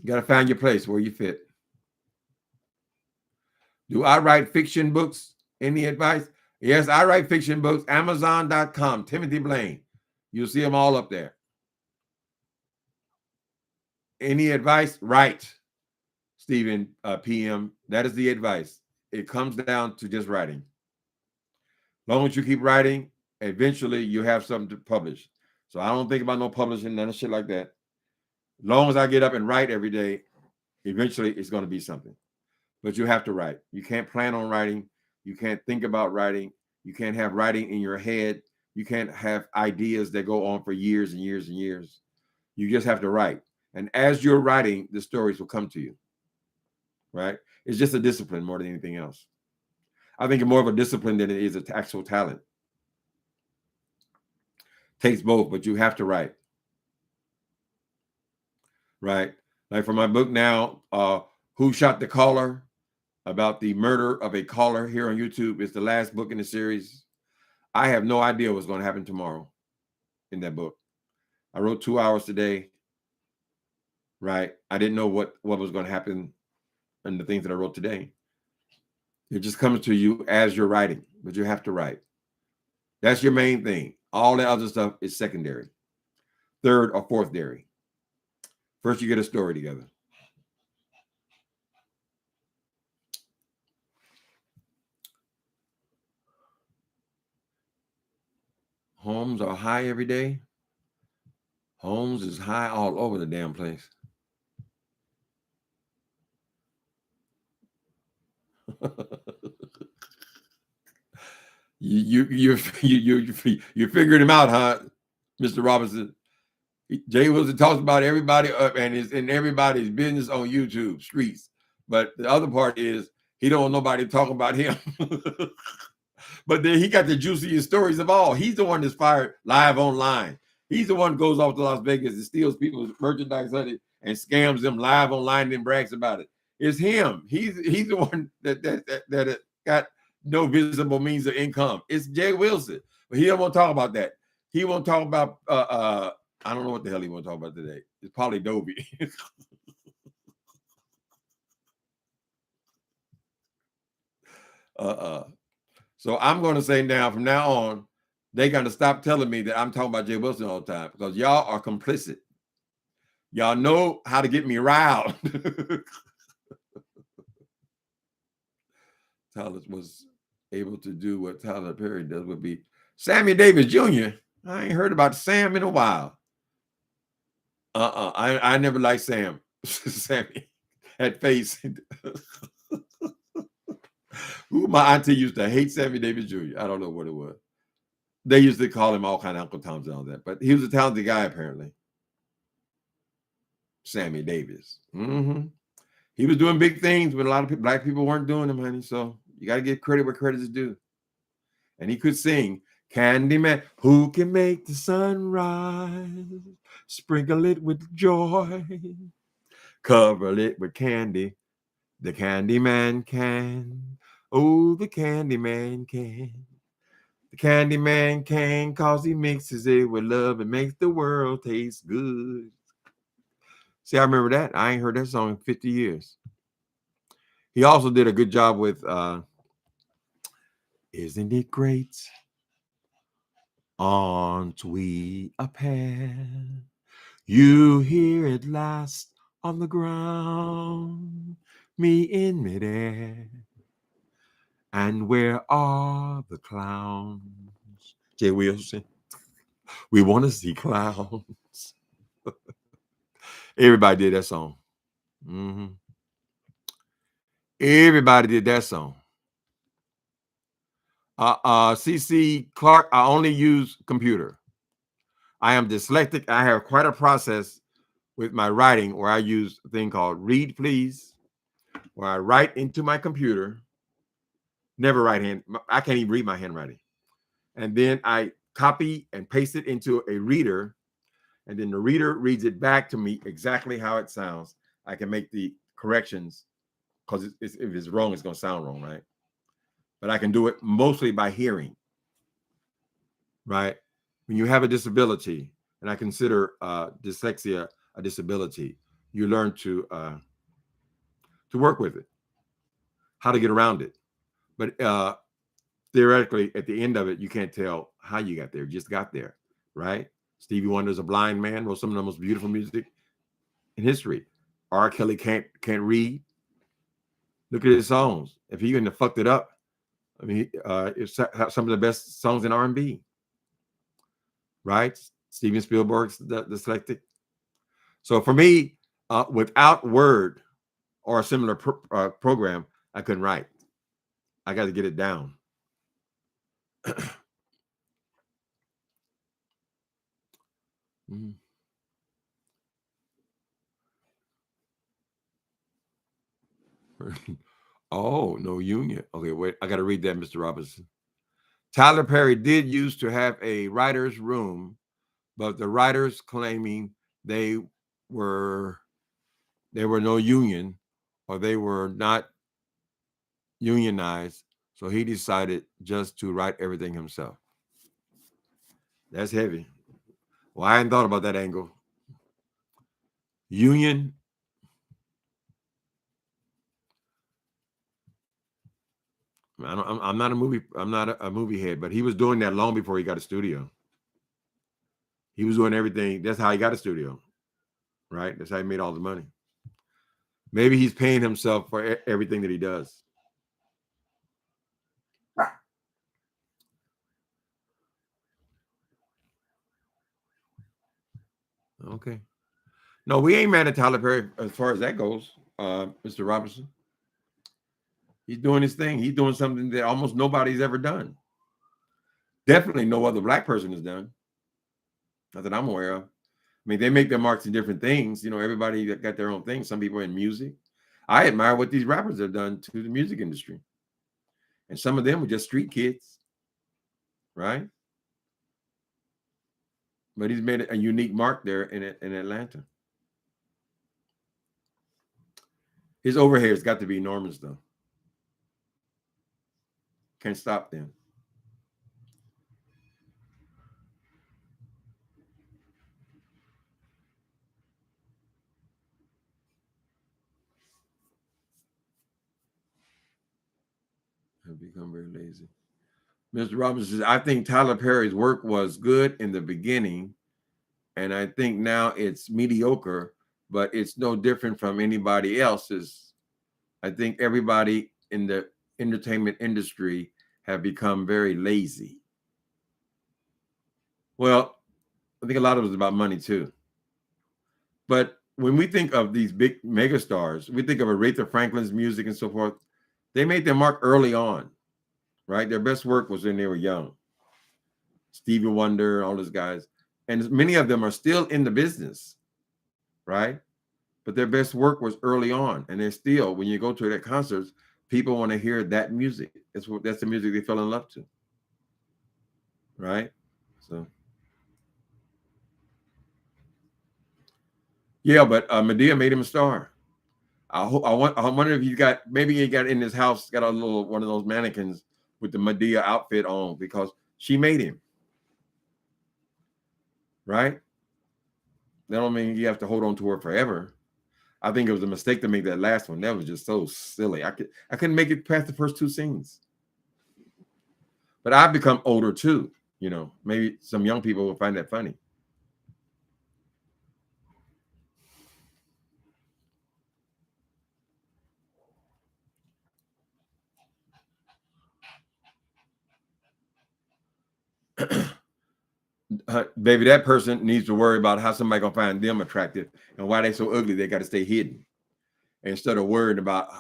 You got to find your place where you fit. Do I write fiction books? Any advice? Yes, I write fiction books. Amazon.com, Timothy Blaine. You'll see them all up there. Any advice? Write, Stephen PM. That is the advice. It comes down to just writing. As long as you keep writing, eventually you have something to publish. So I don't think about no publishing, none of shit like that. As long as I get up and write every day, eventually it's going to be something. But you have to write. You can't plan on writing. You can't think about writing. You can't have writing in your head. You can't have ideas that go on for years and years and years. You just have to write. And as you're writing, the stories will come to you. Right? It's just a discipline more than anything else. I think it's more of a discipline than it is an actual talent. Takes both, but you have to write. Right? Like for my book now, Who Shot the Caller? About the murder of a caller here on YouTube. It's the last book in the series. I have no idea what's going to happen tomorrow in that book. I wrote 2 hours today. Right? I didn't know what was going to happen in the things that I wrote today. It just comes to you as you're writing, but you have to write. That's your main thing. All the other stuff is secondary, third or fourth dairy. First, you get a story together. Homes are high every day. Homes is high all over the damn place. You figured him out, huh, Mr. Robinson? Jay Wilson talks about everybody and is in everybody's business on YouTube streets. But the other part is he don't want nobody talking about him. But then he got the juiciest stories of all. He's the one that's fired live online. He's the one who goes off to Las Vegas and steals people's merchandise and scams them live online and then brags about it. It's him. He's the one that got no visible means of income. It's Jay Wilson. But he don't want to talk about that. He won't talk about I don't know what the hell he want to talk about today. It's probably Dobie. So I'm going to say now, from now on, they're going to stop telling me that I'm talking about Jay Wilson all the time because y'all are complicit. Y'all know how to get me riled. Tyler was able to do what Tyler Perry does would be Sammy Davis Jr. I ain't heard about Sam in a while. I never liked Sam. Sammy had face. Ooh, my auntie used to hate Sammy Davis Jr. I don't know what it was. They used to call him all kind of Uncle Toms and all that, but he was a talented guy apparently. Sammy Davis. Mm-hmm. He was doing big things when a lot of black people weren't doing them, honey. So you got to give credit where credit is due. And he could sing Candyman, who can make the sun rise, sprinkle it with joy, cover it with candy. The Candyman can. Oh, the Candyman can. The Candyman can, cause he mixes it with love and makes the world taste good. See, I remember that. I ain't heard that song in 50 years. He also did a good job with Isn't It Great? Aren't we a pair? You here at last on the ground, me in midair. And where are the clowns? Jay Wilson. We want to see clowns. Everybody did that song. Mm-hmm. Everybody did that song. CC Clark, I only use computer. I am dyslexic. I have quite a process with my writing where I use a thing called Read Please, where I write into my computer. Never right hand. I can't even read my handwriting. And then I copy and paste it into a reader. And then the reader reads it back to me exactly how it sounds. I can make the corrections because if it's wrong, it's going to sound wrong, right? But I can do it mostly by hearing, right? When you have a disability, and I consider dyslexia a disability, you learn to work with it, how to get around it. But theoretically, at the end of it, you can't tell how you got there. You just got there, right? Stevie Wonder's a blind man, wrote some of the most beautiful music in history. R. Kelly can't read. Look at his songs. If he hadn't fucked it up, I mean, it's some of the best songs in R&B, right? Steven Spielberg's dyslexic. So for me, without Word or a similar program, I couldn't write. I got to get it down. Mm. Oh, no union. Okay, wait. I got to read that, Mr. Robinson. Tyler Perry did used to have a writer's room, but the writers claiming they were no union or they were not unionized. So he decided just to write everything himself. That's heavy. Well, I hadn't thought about that angle. Union. I'm not a movie. I'm not a movie head, but he was doing that long before he got a studio. He was doing everything. That's how he got a studio, right? That's how he made all the money. Maybe he's paying himself for everything that he does. Okay. No, we ain't mad at Tyler Perry as far as that goes, Mr. Robinson. He's doing his thing. He's doing something that almost nobody's ever done. Definitely no other black person has done. Not that I'm aware of. I mean, they make their marks in different things. You know, everybody got their own thing. Some people in music. I admire what these rappers have done to the music industry. And some of them were just street kids, right? But he's made a unique mark there in Atlanta. His overhead's got to be enormous, though. Can't stop them. Have become very lazy. Mr. Robinson says, I think Tyler Perry's work was good in the beginning, and I think now it's mediocre, but it's no different from anybody else's. I think everybody in the entertainment industry have become very lazy. Well, I think a lot of it is about money too. But when we think of these big megastars, we think of Aretha Franklin's music and so forth. They made their mark early on, right? Their best work was when they were young. Stevie Wonder, all those guys. And many of them are still in the business, right? But their best work was early on. And they're still, when you go to their concerts, people want to hear that music. That's the music they fell in love to, right? So, yeah, but Medea made him a star. I wonder if maybe he got in his house, got a little one of those mannequins with the Medea outfit on because she made him, right? That don't mean you have to hold on to her forever. I think it was a mistake to make that last one. That was just so silly. I couldn't make it past the first two scenes. But I've become older too. You know, maybe some young people will find that funny. Baby, that person needs to worry about how somebody gonna find them attractive and why they so ugly. They got to stay hidden instead of worrying about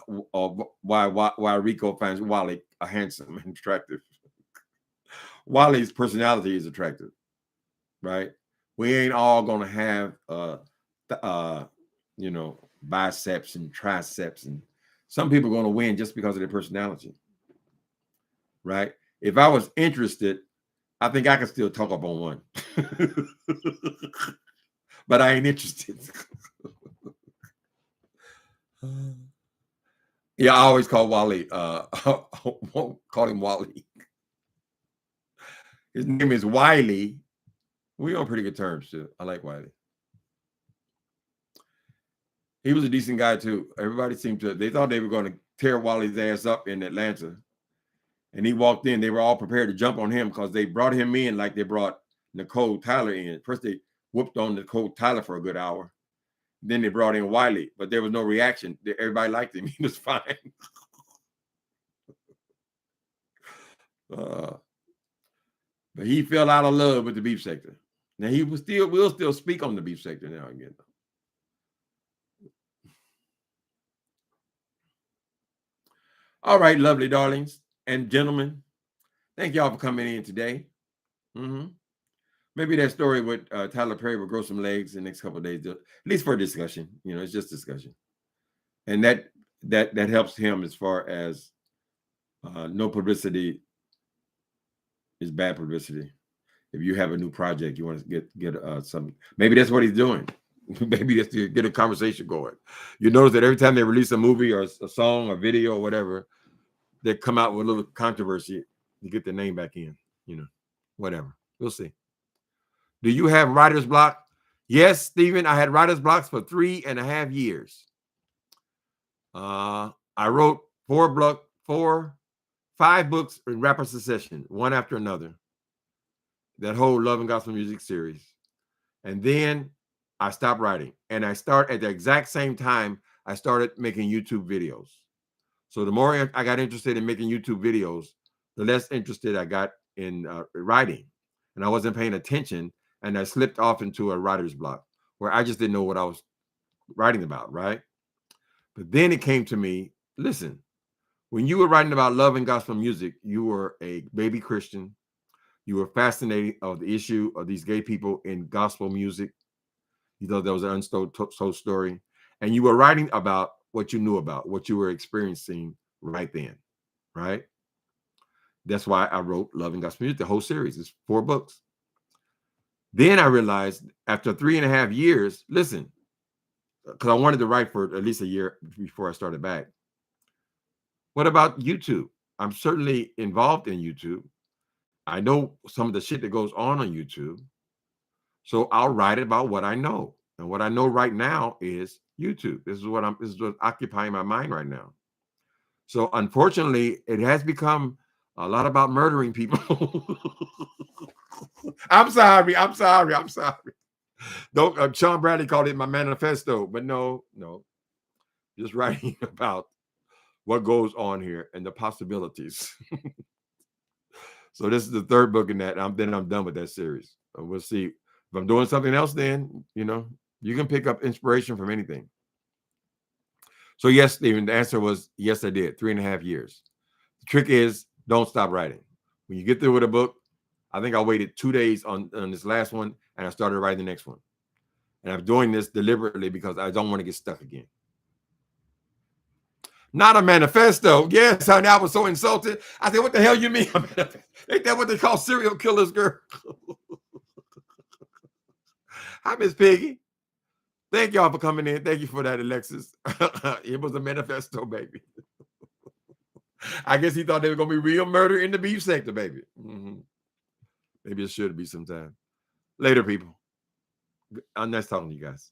why Rico finds Wally a handsome and attractive. Wally's personality is attractive, right? We ain't all gonna have you know, biceps and triceps, and some people are gonna win just because of their personality, right? If I was interested, I think I could still talk up on one. But I ain't interested. Yeah, I always call Wally. Call him Wally. His name is Wiley. We on pretty good terms too. I like Wiley. He was a decent guy too. Everybody seemed to. They thought they were going to tear Wally's ass up in Atlanta, and he walked in. They were all prepared to jump on him because they brought him in like they brought Nicole Tyler in. First, they whooped on Nicole Tyler for a good hour. Then they brought in Wiley, but there was no reaction. Everybody liked him. He was fine. But he fell out of love with the beef sector. Now he will still speak on the beef sector now and again. All right, lovely darlings and gentlemen, thank y'all for coming in today. Maybe that story with Tyler Perry will grow some legs in the next couple of days, at least for a discussion. You know, it's just discussion, and that helps him as far as no publicity is bad publicity. If you have a new project, you want to get some. Maybe that's what he's doing. Maybe that's to get a conversation going. You notice that every time they release a movie or a song or video or whatever, they come out with a little controversy to get the name back in. You know, whatever. We'll see. Do you have writer's block? Yes, Stephen. I had writer's blocks for 3.5 years. I wrote 5 books in rapid succession, one after another. That whole Love and Gospel Music series. And then I stopped writing. And I start at the exact same time I started making YouTube videos. So the more I got interested in making YouTube videos, the less interested I got in writing. And I wasn't paying attention. And I slipped off into a writer's block. where I just didn't know what I was writing about, right? But then it came to me, listen, when you were writing about love and gospel music, you were a baby Christian. You were fascinated of the issue of these gay people in gospel music. You thought there was an untold story. And you were writing about what you knew about, what you were experiencing right then, right? That's why I wrote Love and Gospel Music, the whole series. It's 4 books. Then I realized after 3.5 years, listen, because I wanted to write for at least a year before I started back. What about YouTube? I'm certainly involved in YouTube. I know some of the shit that goes on YouTube. So I'll write about what I know. And what I know right now is YouTube. This is what's occupying my mind right now. So unfortunately, it has become a lot about murdering people. I'm sorry. Don't Sean Bradley called it my manifesto, but no, just writing about what goes on here and the possibilities. So this is the 3rd book in that. Then I'm done with that series. We'll see if I'm doing something else. Then you can pick up inspiration from anything. So yes, Stephen, the answer was yes, I did. 3.5 years. The trick is don't stop writing. When you get through with a book, I think I waited 2 days on this last one, and I started writing the next one. And I'm doing this deliberately because I don't want to get stuck again. Not a manifesto. Yes, honey, I was so insulted. I said, what the hell you mean? Ain't that what they call serial killers, girl? Hi, Miss Piggy. Thank y'all for coming in. Thank you for that, Alexis. It was a manifesto, baby. I guess he thought they were going to be real murder in the beef sector, baby. Maybe it should be sometime. Later, people. I'm nice talking to you guys.